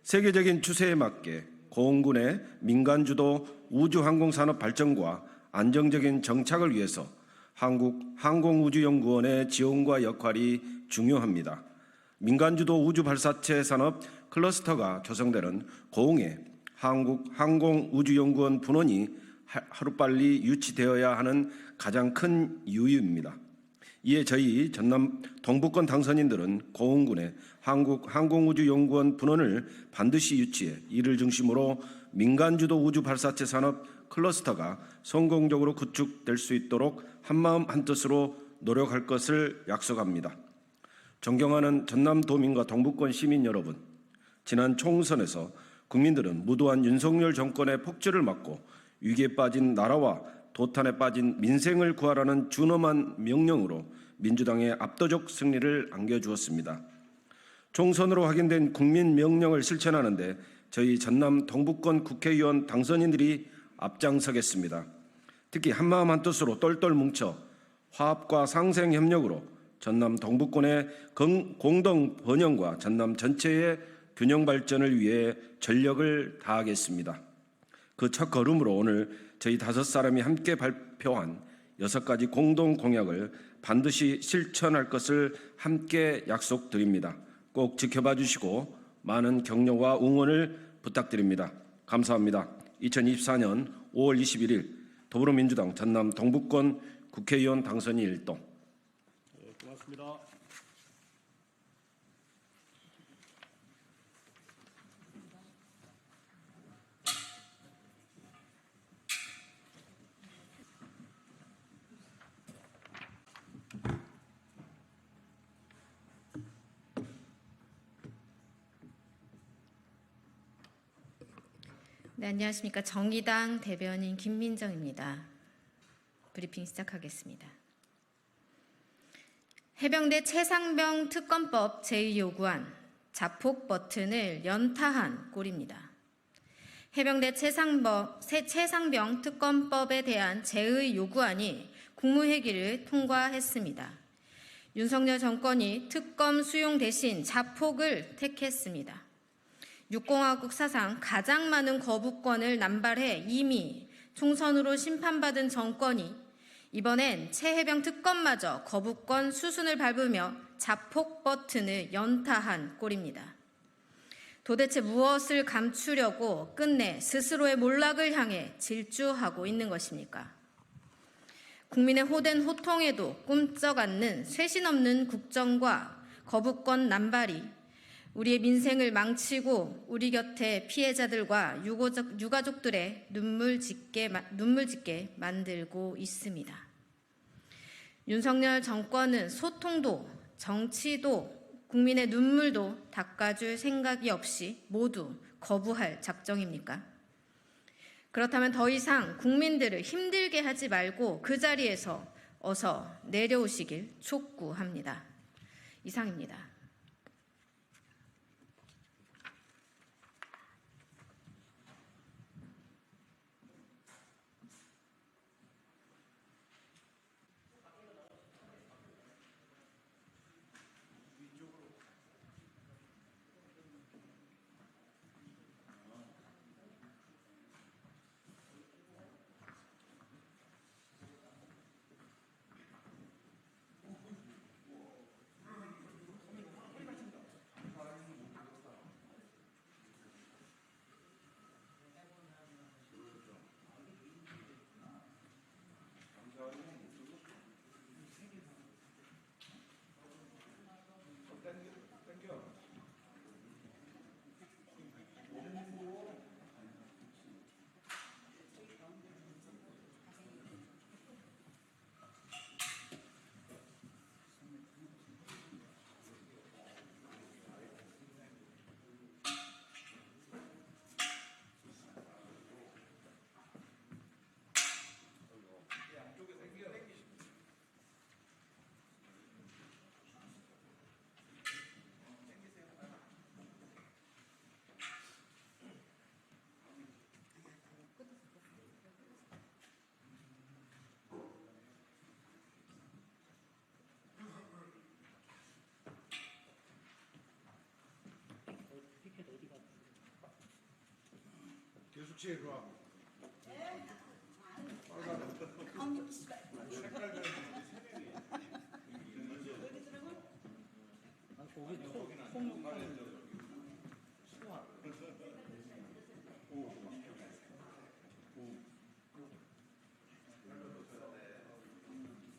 세계적인 추세에 맞게 공군의 민간주도 우주항공산업 발전과 안정적인 정착을 위해서 한국항공우주연구원의 지원과 역할이 중요합니다. 민간주도 우주발사체 산업 클러스터가 조성되는 고흥에 한국항공우주연구원 분원이 하루빨리 유치되어야 하는 가장 큰 이유입니다. 이에 저희 전남 동북권 당선인들은 고흥군의 한국항공우주연구원 분원을 반드시 유치해 이를 중심으로 민간주도 우주발사체 산업 클러스터가 성공적으로 구축될 수 있도록 한마음 한뜻으로 노력할 것을 약속합니다. 존경하는 전남도민과 동북권 시민 여러분, 지난 총선에서 국민들은 무도한 윤석열 정권의 폭주를 막고 위기에 빠진 나라와 도탄에 빠진 민생을 구하라는 준엄한 명령으로 민주당의 압도적 승리를 안겨주었습니다. 총선으로 확인된 국민 명령을 실천하는데 저희 전남 동북권 국회의원 당선인들이 앞장서겠습니다. 특히 한마음 한뜻으로 똘똘 뭉쳐 화합과 상생 협력으로 전남 동북권의 공동 번영과 전남 전체의 균형 발전을 위해 전력을 다하겠습니다. 그 첫 걸음으로 오늘 저희 5사람이 함께 발표한 6가지 공동 공약을 반드시 실천할 것을 함께 약속드립니다. 꼭 지켜봐 주시고 많은 격려와 응원을 부탁드립니다. 감사합니다. 2024년 5월 21일 더불어민주당 전남 동북권 국회의원 당선인 일동. 고맙습니다. 네, 안녕하십니까. 정의당 대변인 김민정입니다. 브리핑 시작하겠습니다. 해병대 최상병 특검법 제2요구안 자폭 버튼을 연타한 꼴입니다. 해병대 최상병 특검법에 대한 제의 요구안이 국무회의를 통과했습니다. 윤석열 정권이 특검 수용 대신 자폭을 택했습니다. 6공화국 사상 가장 많은 거부권을 남발해 이미 총선으로 심판받은 정권이 이번엔 최해병 특검마저 거부권 수순을 밟으며 자폭 버튼을 연타한 꼴입니다. 도대체 무엇을 감추려고 끝내 스스로의 몰락을 향해 질주하고 있는 것입니까? 국민의 호된 호통에도 꿈쩍 않는 쇄신 없는 국정과 거부권 남발이 우리의 민생을 망치고 우리 곁에 피해자들과 유가족들의 눈물 짓게 만들고 있습니다. 윤석열 정권은 소통도 정치도 국민의 눈물도 닦아줄 생각이 없이 모두 거부할 작정입니까? 그렇다면 더 이상 국민들을 힘들게 하지 말고 그 자리에서 어서 내려오시길 촉구합니다. 이상입니다.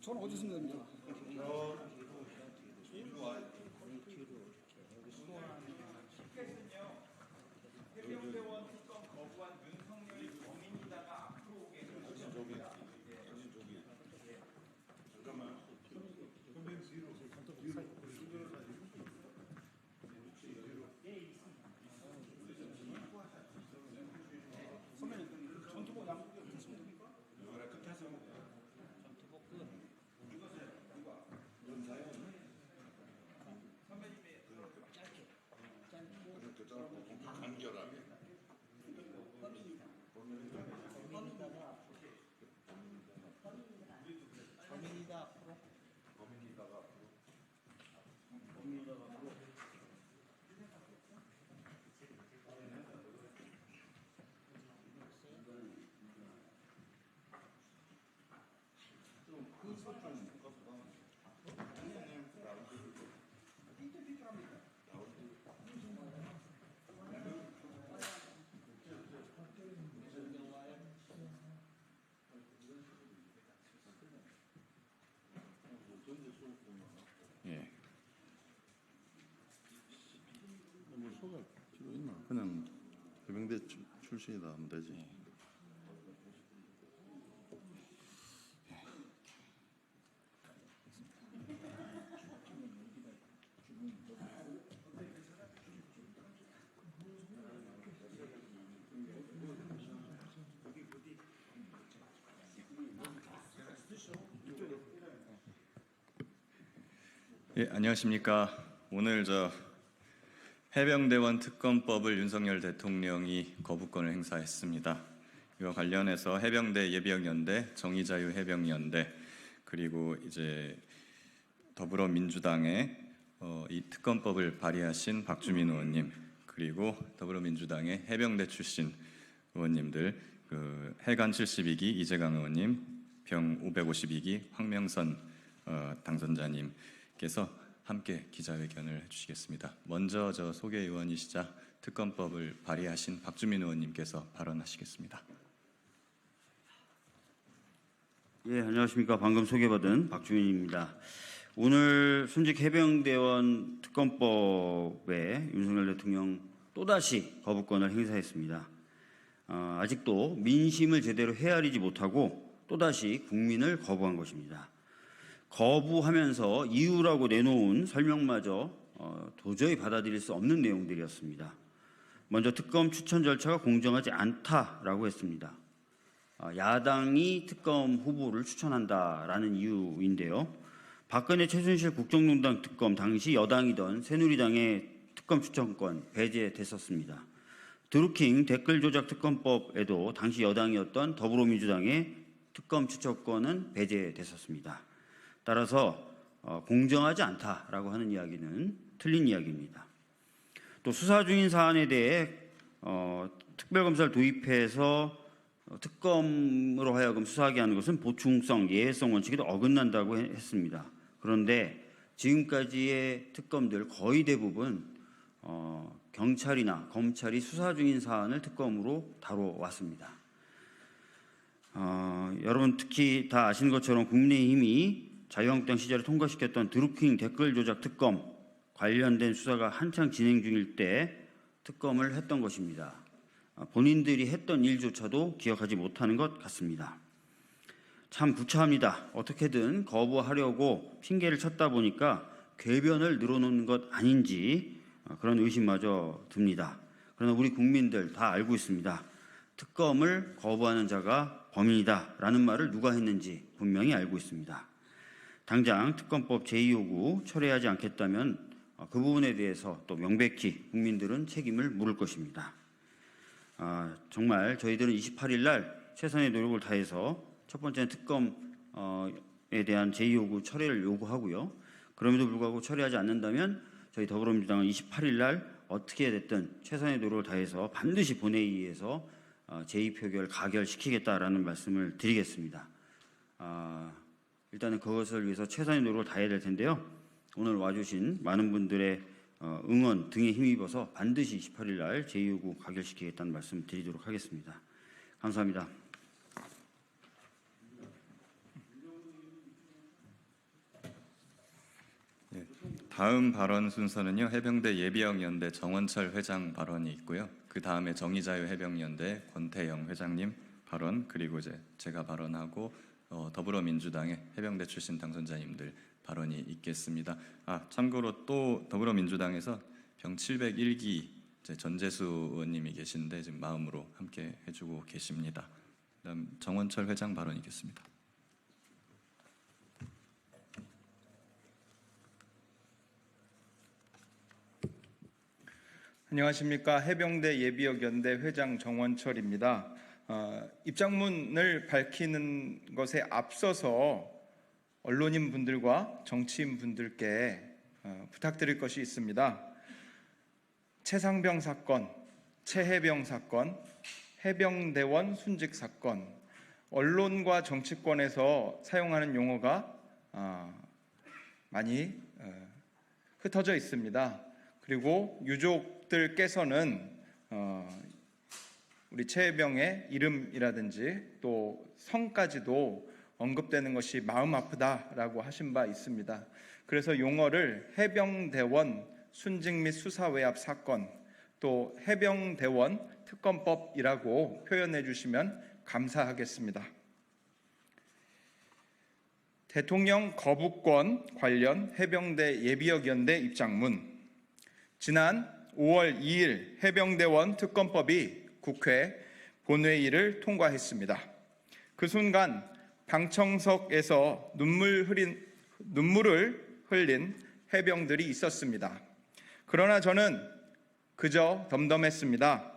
저는 어디서 냅니까? 예. 그냥 해병대 출신이다 하면 되지. 예, 안녕하십니까. 오늘 해병대원 특검법을 윤석열 대통령이 거부권을 행사했습니다. 이와 관련해서 해병대 예비역연대, 정의자유해병연대, 그리고 이제 더불어민주당의 이 특검법을 발의하신 박주민 의원님, 그리고 더불어민주당의 해병대 출신 의원님들, 해관 72기 이재강 의원님, 병 552기 황명선 당선자님께서 함께 기자회견을 해주시겠습니다. 먼저 소개 의원이시자 특검법을 발의하신 박주민 의원님께서 발언하시겠습니다. 예, 안녕하십니까. 방금 소개받은 박주민입니다. 오늘 순직 해병대원 특검법에 윤석열 대통령 또다시 거부권을 행사했습니다. 아직도 민심을 제대로 헤아리지 못하고 또다시 국민을 거부한 것입니다. 거부하면서 이유라고 내놓은 설명마저 도저히 받아들일 수 없는 내용들이었습니다. 먼저 특검 추천 절차가 공정하지 않다라고 했습니다. 야당이 특검 후보를 추천한다라는 이유인데요. 박근혜 최순실 국정농단 특검 당시 여당이던 새누리당의 특검 추천권 배제됐었습니다. 드루킹 댓글 조작 특검법에도 당시 여당이었던 더불어민주당의 특검 추천권은 배제됐었습니다. 따라서 공정하지 않다라고 하는 이야기는 틀린 이야기입니다. 또 수사 중인 사안에 대해 특별검사를 도입해서 특검으로 하여금 수사하게 하는 것은 보충성, 예외성 원칙에도 어긋난다고 했습니다. 그런데 지금까지의 특검들 거의 대부분 경찰이나 검찰이 수사 중인 사안을 특검으로 다뤄왔습니다. 여러분 특히 다 아시는 것처럼 국민의힘이 자유한국당 시절에 통과시켰던 드루킹 댓글 조작 특검 관련된 수사가 한창 진행 중일 때 특검을 했던 것입니다. 본인들이 했던 일조차도 기억하지 못하는 것 같습니다. 참 구차합니다. 어떻게든 거부하려고 핑계를 쳤다 보니까 궤변을 늘어놓는 것 아닌지 그런 의심마저 듭니다. 그러나 우리 국민들 다 알고 있습니다. 특검을 거부하는 자가 범인이다라는 말을 누가 했는지 분명히 알고 있습니다. 당장 특검법 제2요구 철회하지 않겠다면 그 부분에 대해서 또 명백히 국민들은 책임을 물을 것입니다. 정말 저희들은 28일 날 최선의 노력을 다해서 첫 번째는 특검에 대한 제2요구 철회를 요구하고요. 그럼에도 불구하고 철회하지 않는다면 저희 더불어민주당은 28일 날 어떻게 됐든 최선의 노력을 다해서 반드시 본회의에서 제2표결 가결시키겠다라는 말씀을 드리겠습니다. 일단은 그것을 위해서 최선의 노력을 다해야 될 텐데요. 오늘 와주신 많은 분들의 응원 등에 힘입어서 반드시 28일 날 제2요구 가결시키겠다는 말씀 드리도록 하겠습니다. 감사합니다. 다음 발언 순서는요. 해병대 예비역연대 정원철 회장 발언이 있고요. 그 다음에 정의자유해병연대 권태영 회장님 발언, 그리고 이제 제가 발언하고 더불어민주당의 해병대 출신 당선자님들 발언이 있겠습니다. 참고로 또 더불어민주당에서 병 701기 전재수 의원님이 계신데 지금 마음으로 함께 해주고 계십니다. 그다음 정원철 회장 발언이겠습니다. 안녕하십니까. 해병대 예비역연대 회장 정원철입니다. 입장문을 밝히는 것에 앞서서 언론인 분들과 정치인 분들께 부탁드릴 것이 있습니다. 최상병 사건, 최해병 사건, 해병대원 순직 사건, 언론과 정치권에서 사용하는 용어가 많이 흩어져 있습니다. 그리고 유족들께서는 우리 최해병의 이름이라든지 또 성까지도 언급되는 것이 마음 아프다라고 하신 바 있습니다. 그래서 용어를 해병대원 순직 및 수사 외압 사건, 또 해병대원 특검법이라고 표현해 주시면 감사하겠습니다. 대통령 거부권 관련 해병대 예비역연대 입장문. 지난 5월 2일 해병대원 특검법이 국회 본회의를 통과했습니다. 그 순간 방청석에서 눈물을 흘린 해병들이 있었습니다. 그러나 저는 그저 덤덤했습니다.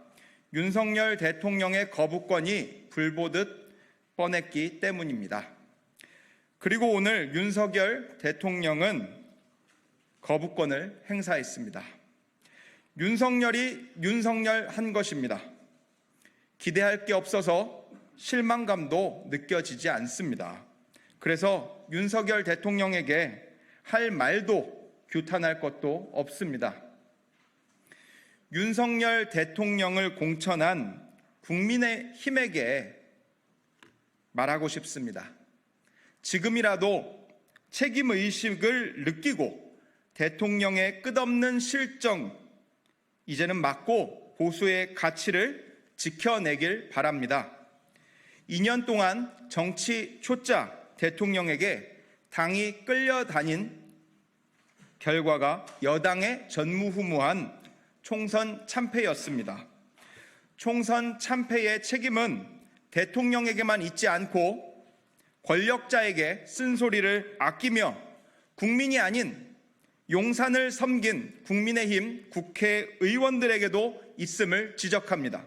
윤석열 대통령의 거부권이 불보듯 뻔했기 때문입니다. 그리고 오늘 윤석열 대통령은 거부권을 행사했습니다. 윤석열이 윤석열한 것입니다. 기대할 게 없어서 실망감도 느껴지지 않습니다. 그래서 윤석열 대통령에게 할 말도 규탄할 것도 없습니다. 윤석열 대통령을 공천한 국민의힘에게 말하고 싶습니다. 지금이라도 책임의식을 느끼고 대통령의 끝없는 실정 이제는 막고 보수의 가치를 지켜내길 바랍니다. 2년 동안 정치 초짜 대통령에게 당이 끌려다닌 결과가 여당의 전무후무한 총선 참패였습니다. 총선 참패의 책임은 대통령에게만 있지 않고 권력자에게 쓴소리를 아끼며 국민이 아닌 용산을 섬긴 국민의힘 국회의원들에게도 있음을 지적합니다.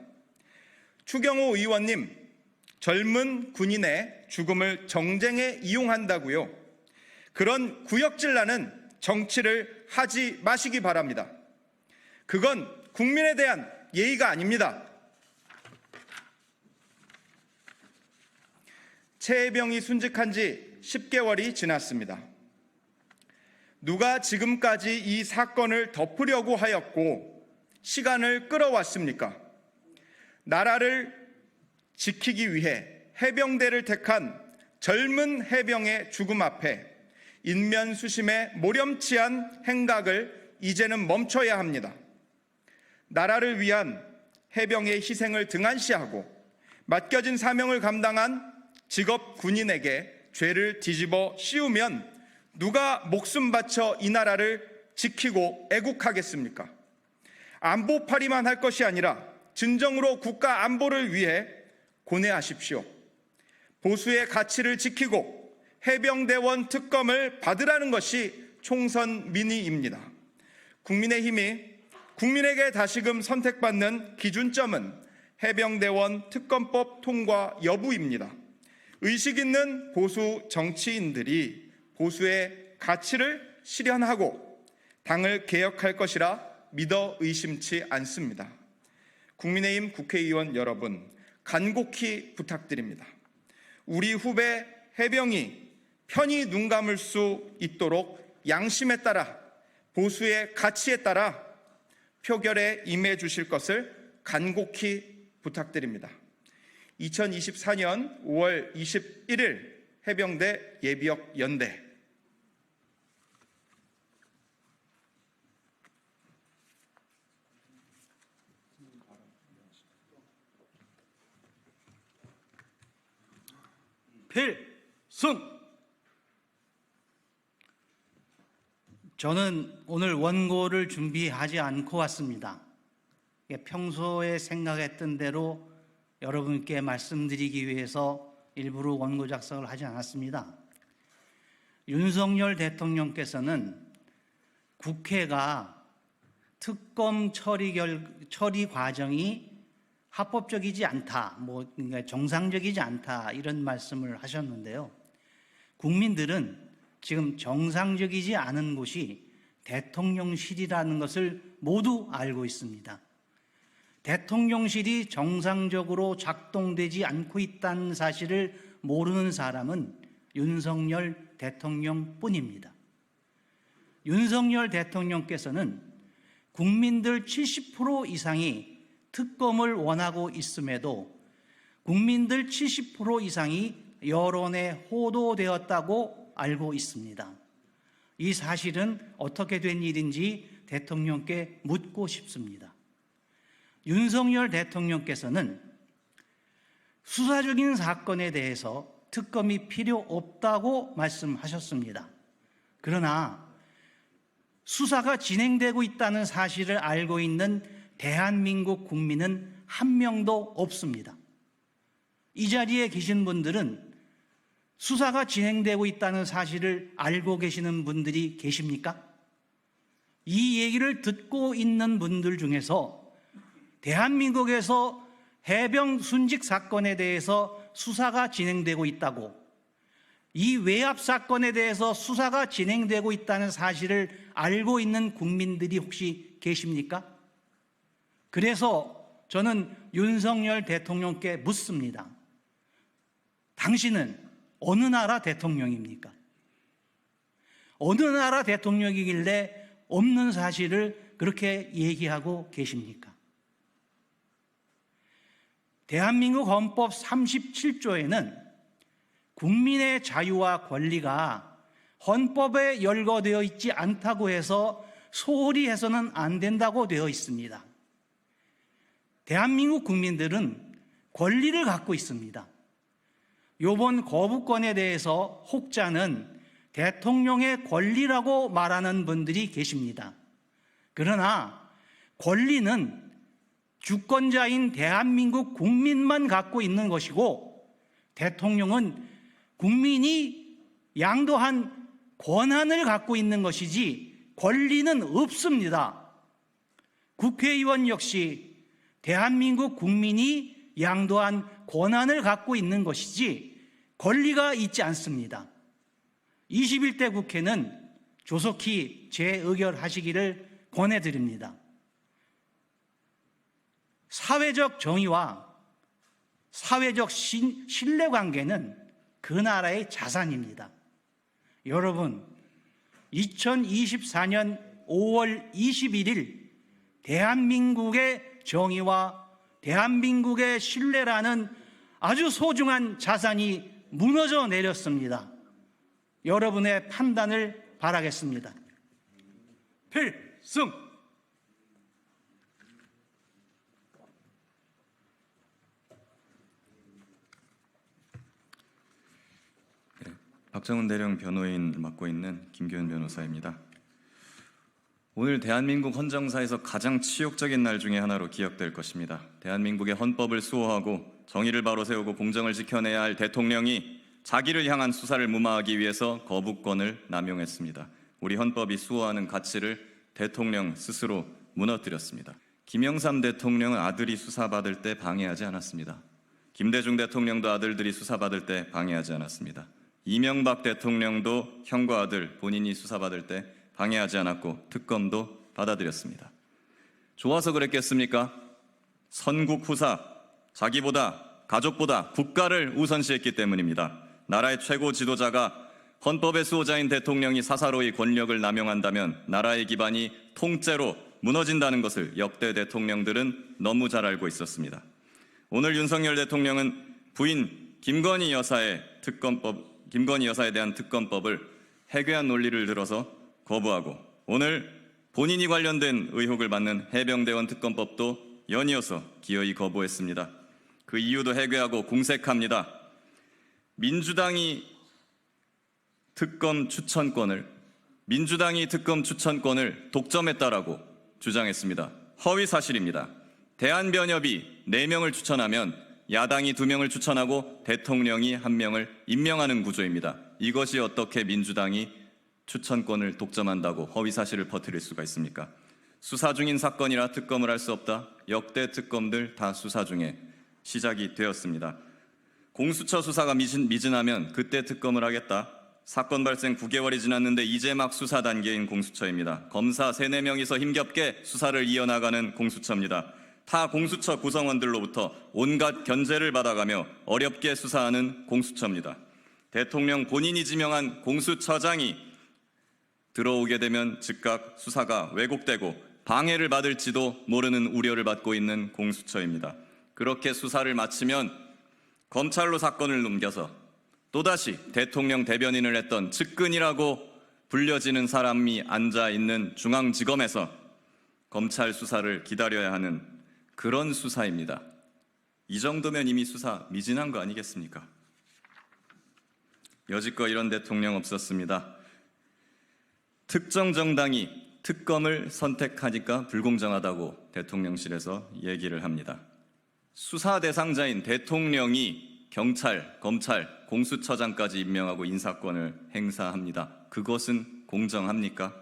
추경호 의원님, 젊은 군인의 죽음을 정쟁에 이용한다고요. 그런 구역질나는 정치를 하지 마시기 바랍니다. 그건 국민에 대한 예의가 아닙니다. 최해병이 순직한 지 10개월이 지났습니다. 누가 지금까지 이 사건을 덮으려고 하였고 시간을 끌어왔습니까? 나라를 지키기 위해 해병대를 택한 젊은 해병의 죽음 앞에 인면수심의 모렴치한 행각을 이제는 멈춰야 합니다. 나라를 위한 해병의 희생을 등한시하고 맡겨진 사명을 감당한 직업 군인에게 죄를 뒤집어 씌우면 누가 목숨 바쳐 이 나라를 지키고 애국하겠습니까? 안보파리만 할 것이 아니라 진정으로 국가 안보를 위해 고뇌하십시오. 보수의 가치를 지키고 해병대원 특검을 받으라는 것이 총선 민의입니다. 국민의힘이 국민에게 다시금 선택받는 기준점은 해병대원 특검법 통과 여부입니다. 의식 있는 보수 정치인들이 보수의 가치를 실현하고 당을 개혁할 것이라 믿어 의심치 않습니다. 국민의힘 국회의원 여러분, 간곡히 부탁드립니다. 우리 후배 해병이 편히 눈 감을 수 있도록 양심에 따라 보수의 가치에 따라 표결에 임해 주실 것을 간곡히 부탁드립니다. 2024년 5월 21일 해병대 예비역 연대. 필승. 저는 오늘 원고를 준비하지 않고 왔습니다. 평소에 생각했던 대로 여러분께 말씀드리기 위해서 일부러 원고 작성을 하지 않았습니다. 윤석열 대통령께서는 국회가 특검 처리 과정이 합법적이지 않다, 그러니까 정상적이지 않다 이런 말씀을 하셨는데요. 국민들은 지금 정상적이지 않은 곳이 대통령실이라는 것을 모두 알고 있습니다. 대통령실이 정상적으로 작동되지 않고 있다는 사실을 모르는 사람은 윤석열 대통령뿐입니다. 윤석열 대통령께서는 국민들 70% 이상이 특검을 원하고 있음에도 국민들 70% 이상이 여론에 호도되었다고 알고 있습니다. 이 사실은 어떻게 된 일인지 대통령께 묻고 싶습니다. 윤석열 대통령께서는 수사적인 사건에 대해서 특검이 필요 없다고 말씀하셨습니다. 그러나 수사가 진행되고 있다는 사실을 알고 있는 대한민국 국민은 한 명도 없습니다. 이 자리에 계신 분들은 수사가 진행되고 있다는 사실을 알고 계시는 분들이 계십니까? 이 얘기를 듣고 있는 분들 중에서 대한민국에서 해병 순직 사건에 대해서 수사가 진행되고 있다고, 이 외압 사건에 대해서 수사가 진행되고 있다는 사실을 알고 있는 국민들이 혹시 계십니까? 그래서 저는 윤석열 대통령께 묻습니다. 당신은 어느 나라 대통령입니까? 어느 나라 대통령이길래 없는 사실을 그렇게 얘기하고 계십니까? 대한민국 헌법 37조에는 국민의 자유와 권리가 헌법에 열거되어 있지 않다고 해서 소홀히 해서는 안 된다고 되어 있습니다. 대한민국 국민들은 권리를 갖고 있습니다. 이번 거부권에 대해서 혹자는 대통령의 권리라고 말하는 분들이 계십니다. 그러나 권리는 주권자인 대한민국 국민만 갖고 있는 것이고, 대통령은 국민이 양도한 권한을 갖고 있는 것이지 권리는 없습니다. 국회의원 역시 대한민국 국민이 양도한 권한을 갖고 있는 것이지 권리가 있지 않습니다. 21대 국회는 조속히 재의결하시기를 권해드립니다. 사회적 정의와 사회적 신뢰관계는 그 나라의 자산입니다. 여러분, 2024년 5월 21일 대한민국의 정의와 대한민국의 신뢰라는 아주 소중한 자산이 무너져 내렸습니다. 여러분의 판단을 바라겠습니다. 필승! 박정훈 대령 변호인 맡고 있는 김규현 변호사입니다. 오늘 대한민국 헌정사에서 가장 치욕적인 날 중에 하나로 기억될 것입니다. 대한민국의 헌법을 수호하고 정의를 바로 세우고 공정을 지켜내야 할 대통령이 자기를 향한 수사를 무마하기 위해서 거부권을 남용했습니다. 우리 헌법이 수호하는 가치를 대통령 스스로 무너뜨렸습니다. 김영삼 대통령은 아들이 수사받을 때 방해하지 않았습니다. 김대중 대통령도 아들들이 수사받을 때 방해하지 않았습니다. 이명박 대통령도 형과 아들 본인이 수사받을 때 방해하지 않았고 특검도 받아들였습니다. 좋아서 그랬겠습니까? 선국 후사, 자기보다 가족보다 국가를 우선시했기 때문입니다. 나라의 최고 지도자가 헌법의 수호자인 대통령이 사사로이 권력을 남용한다면 나라의 기반이 통째로 무너진다는 것을 역대 대통령들은 너무 잘 알고 있었습니다. 오늘 윤석열 대통령은 부인 김건희 여사에 대한 특검법을 해괴한 논리를 들어서 거부하고 오늘 본인이 관련된 의혹을 받는 해병대원 특검법도 연이어서 기어이 거부했습니다. 그 이유도 해괴하고 공색합니다. 민주당이 특검 추천권을 독점했다라고 주장했습니다. 허위 사실입니다. 대한변협이 4명을 추천하면 야당이 2명을 추천하고 대통령이 1명을 임명하는 구조입니다. 이것이 어떻게 민주당이 추천권을 독점한다고 허위 사실을 퍼뜨릴 수가 있습니까? 수사 중인 사건이라 특검을 할 수 없다. 역대 특검들 다 수사 중에 시작이 되었습니다. 공수처 수사가 미진하면 그때 특검을 하겠다. 사건 발생 9개월이 지났는데 이제 막 수사 단계인 공수처입니다. 검사 3-4명이서 힘겹게 수사를 이어나가는 공수처입니다. 타 공수처 구성원들로부터 온갖 견제를 받아가며 어렵게 수사하는 공수처입니다. 대통령 본인이 지명한 공수처장이 들어오게 되면 즉각 수사가 왜곡되고 방해를 받을지도 모르는 우려를 받고 있는 공수처입니다. 그렇게 수사를 마치면 검찰로 사건을 넘겨서 또다시 대통령 대변인을 했던 측근이라고 불려지는 사람이 앉아있는 중앙지검에서 검찰 수사를 기다려야 하는 그런 수사입니다. 이 정도면 이미 수사 미진한 거 아니겠습니까? 여지껏 이런 대통령 없었습니다. 특정 정당이 특검을 선택하니까 불공정하다고 대통령실에서 얘기를 합니다. 수사 대상자인 대통령이 경찰, 검찰, 공수처장까지 임명하고 인사권을 행사합니다. 그것은 공정합니까?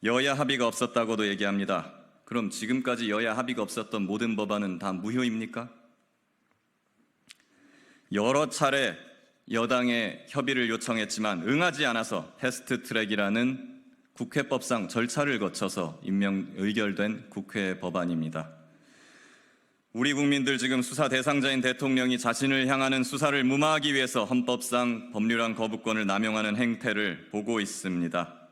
여야 합의가 없었다고도 얘기합니다. 그럼 지금까지 여야 합의가 없었던 모든 법안은 다 무효입니까? 여러 차례 여당에 협의를 요청했지만 응하지 않아서 패스트트랙이라는 국회법상 절차를 거쳐서 의결된 국회 법안입니다. 우리 국민들 지금 수사 대상자인 대통령이 자신을 향하는 수사를 무마하기 위해서 헌법상 법률안 거부권을 남용하는 행태를 보고 있습니다.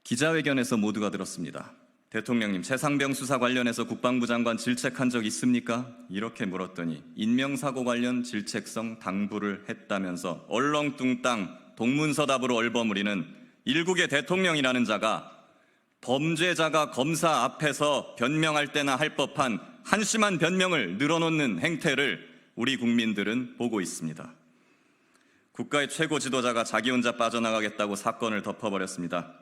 기자회견에서 모두가 들었습니다. 대통령님, 최상병 수사 관련해서 국방부 장관 질책한 적 있습니까? 이렇게 물었더니 인명사고 관련 질책성 당부를 했다면서 얼렁뚱땅 동문서답으로 얼버무리는 일국의 대통령이라는 자가 범죄자가 검사 앞에서 변명할 때나 할 법한 한심한 변명을 늘어놓는 행태를 우리 국민들은 보고 있습니다. 국가의 최고 지도자가 자기 혼자 빠져나가겠다고 사건을 덮어버렸습니다.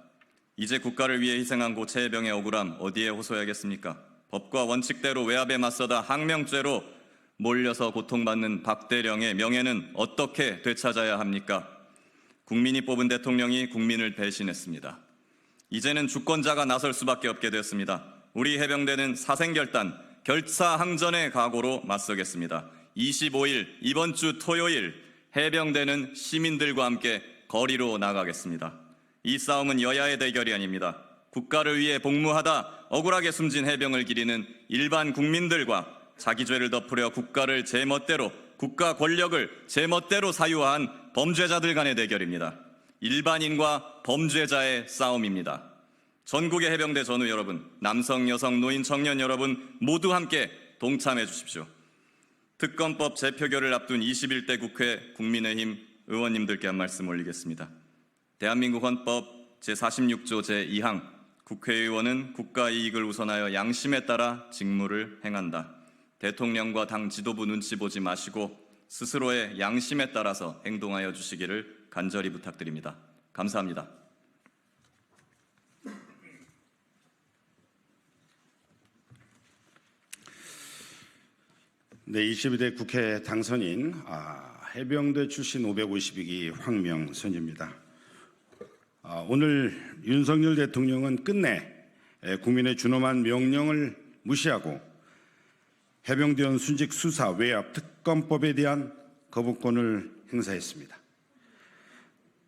이제 국가를 위해 희생한 고 최혜병의 억울함 어디에 호소해야겠습니까? 법과 원칙대로 외압에 맞서다 항명죄로 몰려서 고통받는 박대령의 명예는 어떻게 되찾아야 합니까? 국민이 뽑은 대통령이 국민을 배신했습니다. 이제는 주권자가 나설 수밖에 없게 되었습니다. 우리 해병대는 사생결단, 결사항전의 각오로 맞서겠습니다. 25일 이번 주 토요일 해병대는 시민들과 함께 거리로 나가겠습니다. 이 싸움은 여야의 대결이 아닙니다. 국가를 위해 복무하다 억울하게 숨진 해병을 기리는 일반 국민들과 자기 죄를 덮으려 국가를 제멋대로, 국가 권력을 제멋대로 사유한 범죄자들 간의 대결입니다. 일반인과 범죄자의 싸움입니다. 전국의 해병대 전우 여러분, 남성, 여성, 노인, 청년 여러분 모두 함께 동참해 주십시오. 특검법 재표결을 앞둔 21대 국회 국민의힘 의원님들께 한 말씀 올리겠습니다. 대한민국 헌법 제46조 제2항 국회의원은 국가 이익을 우선하여 양심에 따라 직무를 행한다. 대통령과 당 지도부 눈치 보지 마시고 스스로의 양심에 따라서 행동하여 주시기를 간절히 부탁드립니다. 감사합니다. 네, 22대 국회 당선인 해병대 출신 552기 황명선입니다. 오늘 윤석열 대통령은 끝내 국민의 준엄한 명령을 무시하고 해병대원 순직 수사 외압 특검법에 대한 거부권을 행사했습니다.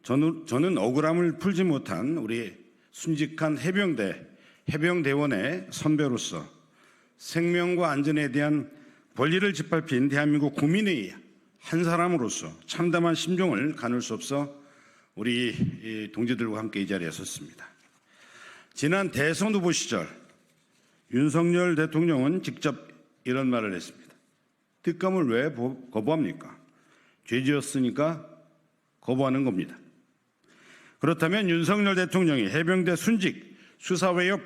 저는 억울함을 풀지 못한 우리 순직한 해병대원의 선배로서 생명과 안전에 대한 권리를 짓밟힌 대한민국 국민의 한 사람으로서 참담한 심정을 가눌 수 없어 우리 동지들과 함께 이 자리에 섰습니다. 지난 대선 후보 시절 윤석열 대통령은 직접 이런 말을 했습니다. 특검을 왜 거부합니까? 죄지었으니까 거부하는 겁니다. 그렇다면 윤석열 대통령이 해병대 순직 수사 외역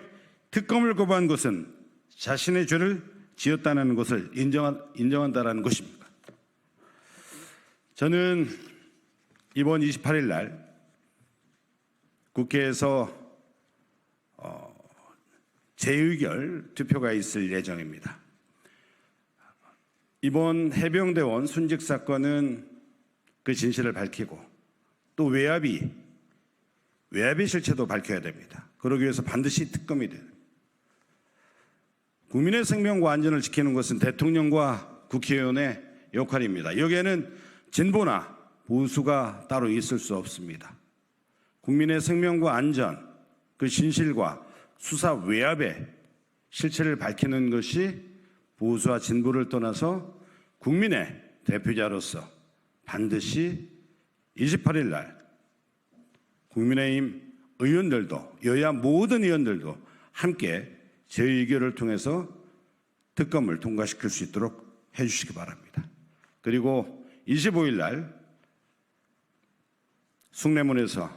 특검을 거부한 것은 자신의 죄를 지었다는 것을 인정한다라는 것입니까? 저는 이번 28일 날 국회에서 재의결 투표가 있을 예정입니다. 이번 해병대원 순직 사건은 그 진실을 밝히고 또 외압의 실체도 밝혀야 됩니다. 그러기 위해서 반드시 특검이 돼요. 국민의 생명과 안전을 지키는 것은 대통령과 국회의원의 역할입니다. 여기에는 진보나 보수가 따로 있을 수 없습니다. 국민의 생명과 안전, 그 진실과 수사 외압의 실체를 밝히는 것이 보수와 진보를 떠나서 국민의 대표자로서 반드시 28일 날 국민의힘 의원들도 여야 모든 의원들도 함께 재의결을 통해서 특검을 통과시킬 수 있도록 해주시기 바랍니다. 그리고 25일 날 숭례문에서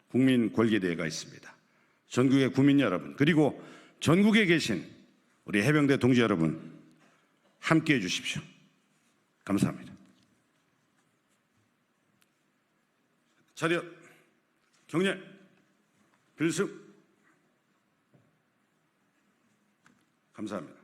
국민 권리대회가 있습니다. 전국의 국민 여러분 그리고 전국에 계신 우리 해병대 동지 여러분 함께해 주십시오. 감사합니다. 차렷, 경례, 필승. 감사합니다.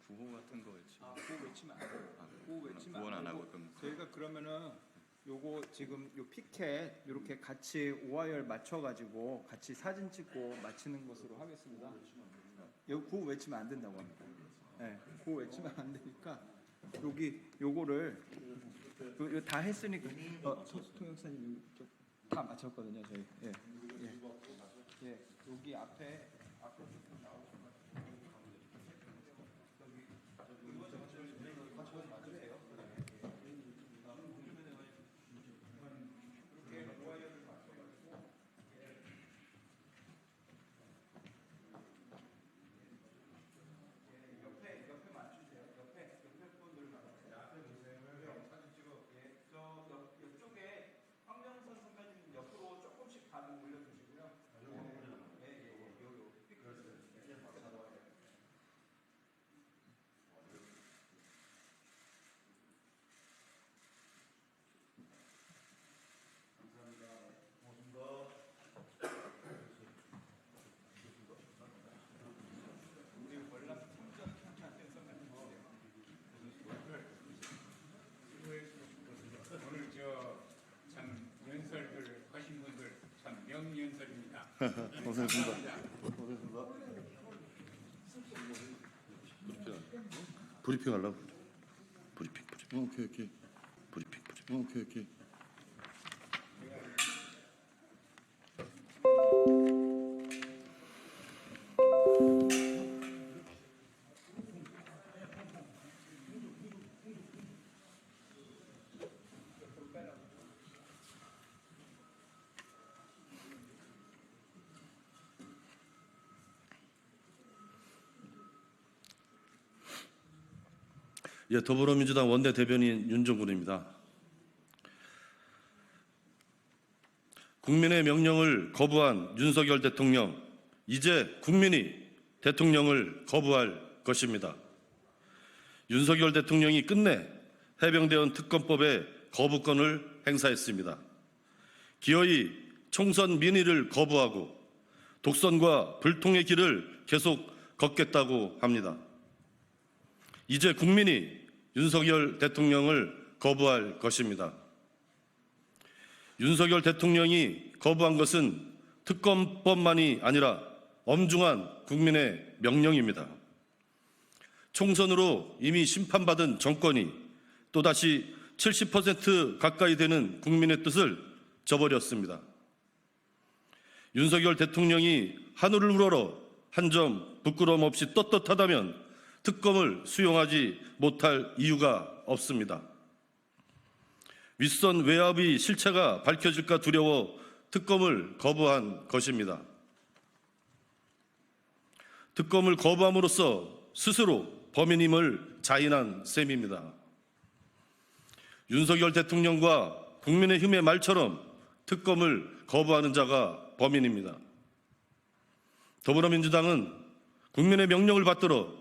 구호 같은 거 외치면 구호 외치면 안 돼요. 구호 외치면 구호는 안 안 하고 되고 그럼 저희가 그러면은 요거 지금 요 피켓 이렇게 같이 오화열 맞춰가지고 같이 사진 찍고 마치는 것으로 하겠습니다. 여기 구호 외치면 안 된다고 합니다. 네, 구호 외치면 안 되니까 여기 요거를 요 다 했으니까 통역사님 다 마쳤거든요 저희. 예, 예, 예, 여기 앞에 고생했습니다. 고생했습니다. 브리핑 하려고. 브리핑. 오케이. 브리핑. 오케이. 예, 더불어민주당 원내대변인 윤정군입니다. 국민의 명령을 거부한 윤석열 대통령, 이제 국민이 대통령을 거부할 것입니다. 윤석열 대통령이 끝내 해병대원 특검법의 거부권을 행사했습니다. 기어이 총선 민의를 거부하고 독선과 불통의 길을 계속 걷겠다고 합니다. 이제 국민이 윤석열 대통령을 거부할 것입니다. 윤석열 대통령이 거부한 것은 특검법만이 아니라 엄중한 국민의 명령입니다. 총선으로 이미 심판받은 정권이 또다시 70% 가까이 되는 국민의 뜻을 저버렸습니다. 윤석열 대통령이 하늘을 우러러 한 점 부끄러움 없이 떳떳하다면 특검을 수용하지 못할 이유가 없습니다. 윗선 외압의 실체가 밝혀질까 두려워 특검을 거부한 것입니다. 특검을 거부함으로써 스스로 범인임을 자인한 셈입니다. 윤석열 대통령과 국민의힘의 말처럼 특검을 거부하는 자가 범인입니다. 더불어민주당은 국민의 명령을 받들어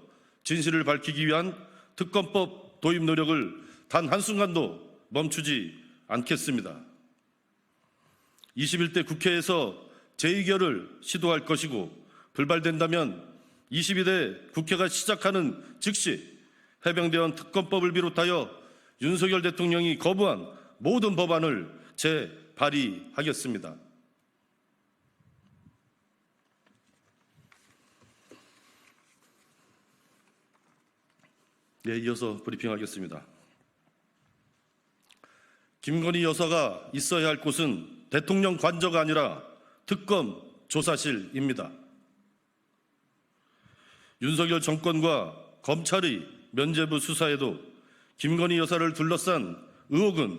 진실을 밝히기 위한 특검법 도입 노력을 단 한순간도 멈추지 않겠습니다. 21대 국회에서 재의결을 시도할 것이고 불발된다면 22대 국회가 시작하는 즉시 해병대원 특검법을 비롯하여 윤석열 대통령이 거부한 모든 법안을 재발의하겠습니다. 네, 이어서 브리핑하겠습니다. 김건희 여사가 있어야 할 곳은 대통령 관저가 아니라 특검 조사실입니다. 윤석열 정권과 검찰의 면죄부 수사에도 김건희 여사를 둘러싼 의혹은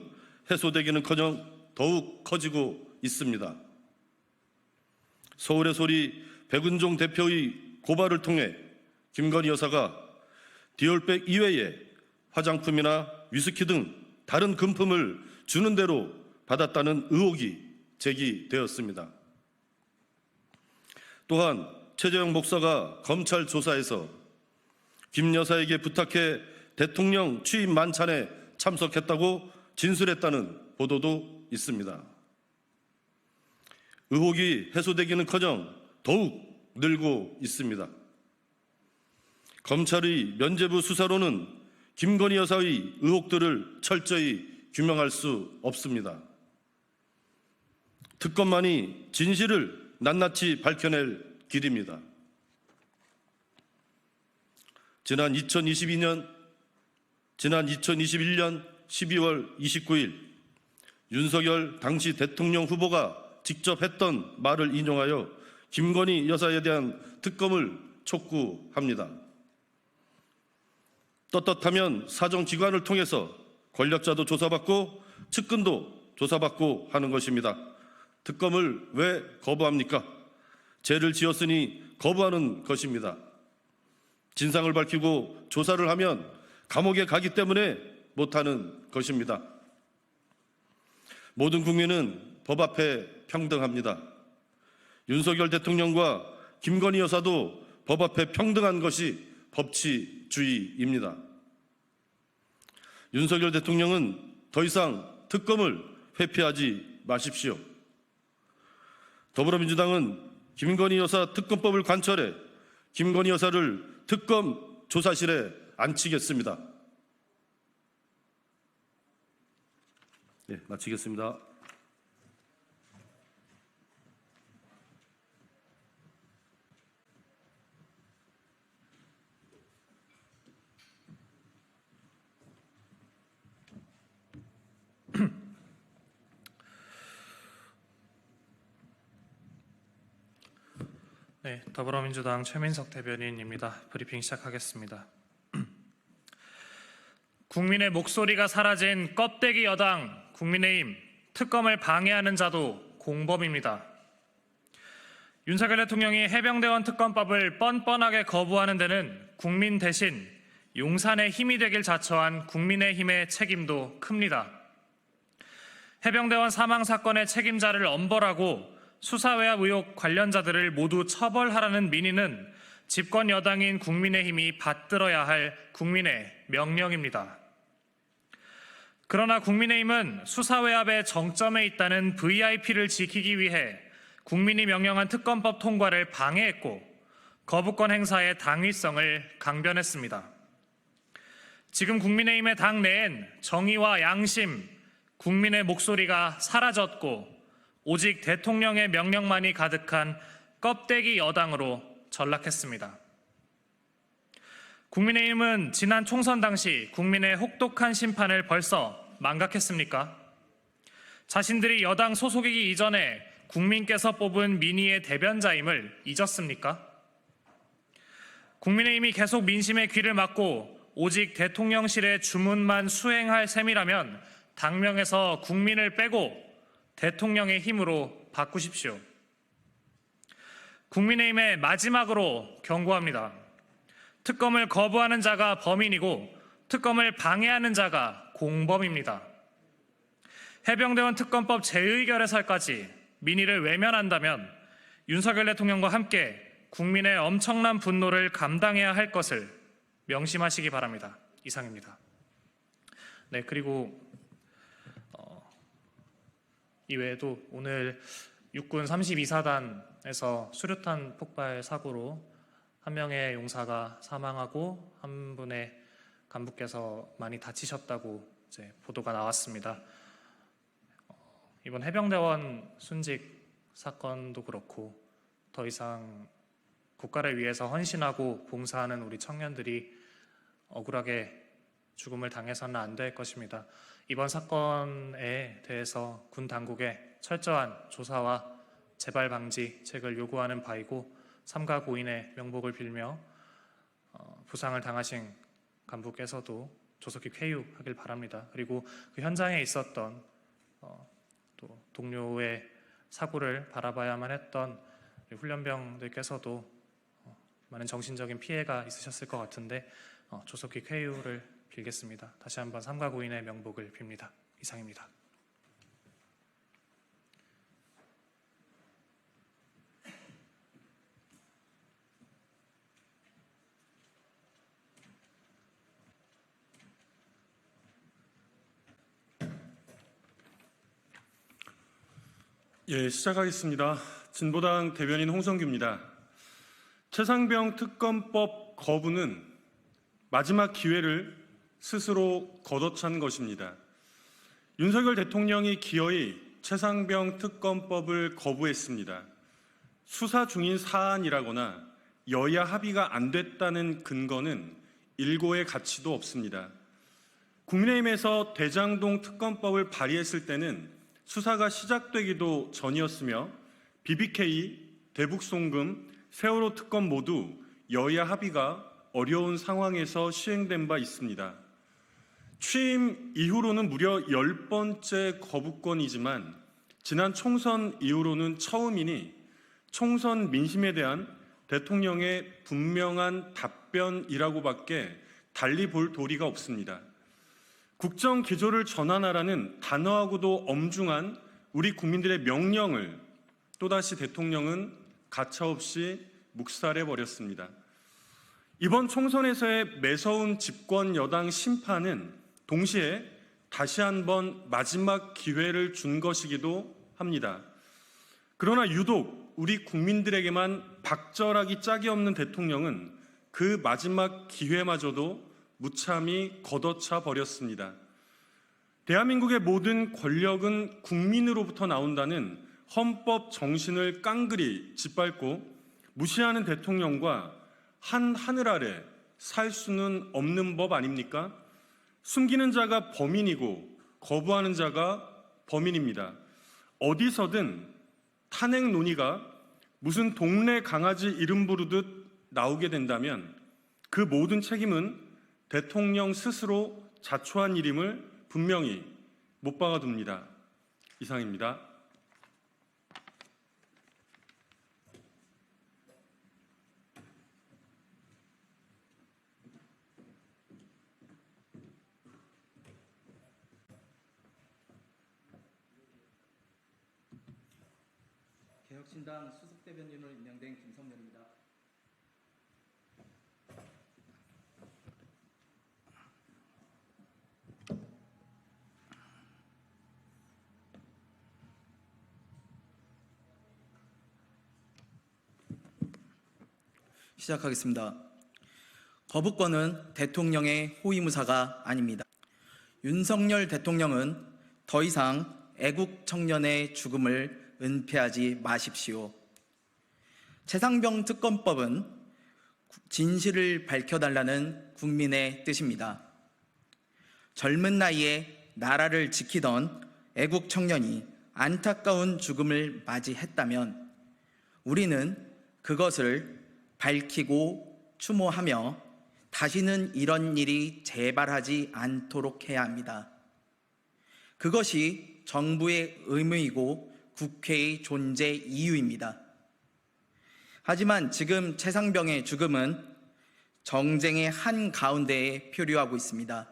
해소되기는커녕 더욱 커지고 있습니다. 서울의 소리 백은종 대표의 고발을 통해 김건희 여사가 디올백 이외에 화장품이나 위스키 등 다른 금품을 주는 대로 받았다는 의혹이 제기되었습니다. 또한 최재형 목사가 검찰 조사에서 김 여사에게 부탁해 대통령 취임 만찬에 참석했다고 진술했다는 보도도 있습니다. 의혹이 해소되기는커녕 더욱 늘고 있습니다. 검찰의 면죄부 수사로는 김건희 여사의 의혹들을 철저히 규명할 수 없습니다. 특검만이 진실을 낱낱이 밝혀낼 길입니다. 지난 2021년 12월 29일 윤석열 당시 대통령 후보가 직접 했던 말을 인용하여 김건희 여사에 대한 특검을 촉구합니다. 떳떳하면 사정기관을 통해서 권력자도 조사받고 측근도 조사받고 하는 것입니다. 특검을 왜 거부합니까? 죄를 지었으니 거부하는 것입니다. 진상을 밝히고 조사를 하면 감옥에 가기 때문에 못하는 것입니다. 모든 국민은 법 앞에 평등합니다. 윤석열 대통령과 김건희 여사도 법 앞에 평등한 것이 법치주의입니다. 윤석열 대통령은 더 이상 특검을 회피하지 마십시오. 더불어민주당은 김건희 여사 특검법을 관철해 김건희 여사를 특검 조사실에 앉히겠습니다. 네, 마치겠습니다. 네, 더불어민주당 최민석 대변인입니다. 브리핑 시작하겠습니다. 국민의 목소리가 사라진 껍데기 여당 국민의힘 특검을 방해하는 자도 공범입니다. 윤석열 대통령이 해병대원 특검법을 뻔뻔하게 거부하는 데는 국민 대신 용산의 힘이 되길 자처한 국민의힘의 책임도 큽니다. 해병대원 사망 사건의 책임자를 엄벌하고 수사외압 의혹 관련자들을 모두 처벌하라는 민의는 집권 여당인 국민의힘이 받들어야 할 국민의 명령입니다. 그러나 국민의힘은 수사외압의 정점에 있다는 VIP를 지키기 위해 국민이 명령한 특검법 통과를 방해했고 거부권 행사의 당위성을 강변했습니다. 지금 국민의힘의 당내엔 정의와 양심, 국민의 목소리가 사라졌고 오직 대통령의 명령만이 가득한 껍데기 여당으로 전락했습니다. 국민의힘은 지난 총선 당시 국민의 혹독한 심판을 벌써 망각했습니까? 자신들이 여당 소속이기 이전에 국민께서 뽑은 민의의 대변자임을 잊었습니까? 국민의힘이 계속 민심의 귀를 막고 오직 대통령실의 주문만 수행할 셈이라면 당명에서 국민을 빼고 대통령의 힘으로 바꾸십시오. 국민의힘에 마지막으로 경고합니다. 특검을 거부하는 자가 범인이고 특검을 방해하는 자가 공범입니다. 해병대원 특검법 재의결에서까지 민의를 외면한다면 윤석열 대통령과 함께 국민의 엄청난 분노를 감당해야 할 것을 명심하시기 바랍니다. 이상입니다. 네, 그리고 이외에도 오늘 육군 32사단에서 수류탄 폭발 사고로 한 명의 용사가 사망하고 한 분의 간부께서 많이 다치셨다고 이제 보도가 나왔습니다. 이번 해병대원 순직 사건도 그렇고 더 이상 국가를 위해서 헌신하고 봉사하는 우리 청년들이 억울하게 죽음을 당해서는 안 될 것입니다. 이번 사건에 대해서 군 당국에 철저한 조사와 재발 방지책을 요구하는 바이고 삼가 고인의 명복을 빌며 부상을 당하신 간부께서도 조속히 쾌유하길 바랍니다. 그리고 그 현장에 있었던 또 동료의 사고를 바라봐야만 했던 훈련병들께서도 많은 정신적인 피해가 있으셨을 것 같은데 조속히 쾌유를 빌겠습니다. 다시 한번 삼가 고인의 명복을 빕니다. 이상입니다. 예, 시작하겠습니다. 진보당 대변인 홍성규입니다. 최상병 특검법 거부는 마지막 기회를 스스로 걷어찬 것입니다. 윤석열 대통령이 기어이 최상병 특검법을 거부했습니다. 수사 중인 사안이라거나 여야 합의가 안 됐다는 근거는 일고의 가치도 없습니다. 국민의힘에서 대장동 특검법을 발의했을 때는 수사가 시작되기도 전이었으며 BBK, 대북송금, 세월호 특검 모두 여야 합의가 어려운 상황에서 시행된 바 있습니다. 취임 이후로는 무려 10번째 거부권이지만 지난 총선 이후로는 처음이니 총선 민심에 대한 대통령의 분명한 답변이라고밖에 달리 볼 도리가 없습니다. 국정 기조를 전환하라는 단호하고도 엄중한 우리 국민들의 명령을 또다시 대통령은 가차없이 묵살해버렸습니다. 이번 총선에서의 매서운 집권 여당 심판은 동시에 다시 한번 마지막 기회를 준 것이기도 합니다. 그러나 유독 우리 국민들에게만 박절하기 짝이 없는 대통령은 그 마지막 기회마저도 무참히 걷어차 버렸습니다. 대한민국의 모든 권력은 국민으로부터 나온다는 헌법 정신을 깡그리 짓밟고 무시하는 대통령과 한 하늘 아래 살 수는 없는 법 아닙니까? 숨기는 자가 범인이고 거부하는 자가 범인입니다. 어디서든 탄핵 논의가 무슨 동네 강아지 이름 부르듯 나오게 된다면 그 모든 책임은 대통령 스스로 자초한 일임을 분명히 못 박아둡니다. 이상입니다. 개혁신당 수석 대변인으로 임명된 김성렬입니다. 시작하겠습니다. 거부권은 대통령의 호위무사가 아닙니다. 윤석열 대통령은 더 이상 애국 청년의 죽음을 은폐하지 마십시오. 최상병 특검법은 진실을 밝혀달라는 국민의 뜻입니다. 젊은 나이에 나라를 지키던 애국 청년이 안타까운 죽음을 맞이했다면 우리는 그것을 밝히고 추모하며 다시는 이런 일이 재발하지 않도록 해야 합니다. 그것이 정부의 의무이고 국회의 존재 이유입니다. 하지만 지금 최상병의 죽음은 정쟁의 한가운데에 표류하고 있습니다.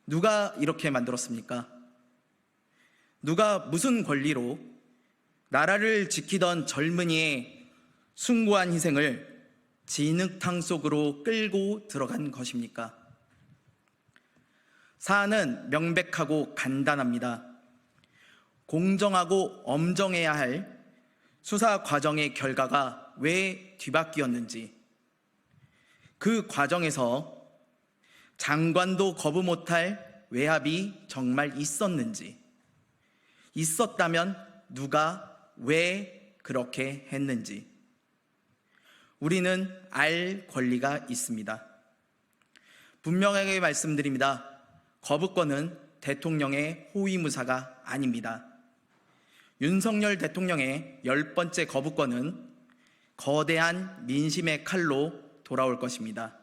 누가 이렇게 만들었습니까? 누가 무슨 권리로 나라를 지키던 젊은이의 숭고한 희생을 진흙탕 속으로 끌고 들어간 것입니까? 사안은 명백하고 간단합니다. 공정하고 엄정해야 할 수사 과정의 결과가 왜 뒤바뀌었는지, 그 과정에서 장관도 거부 못할 외압이 정말 있었는지, 있었다면 누가 왜 그렇게 했는지 우리는 알 권리가 있습니다. 분명하게 말씀드립니다. 거부권은 대통령의 호위무사가 아닙니다. 윤석열 대통령의 10번째 거부권은 거대한 민심의 칼로 돌아올 것입니다.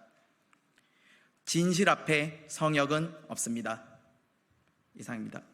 진실 앞에 성역은 없습니다. 이상입니다.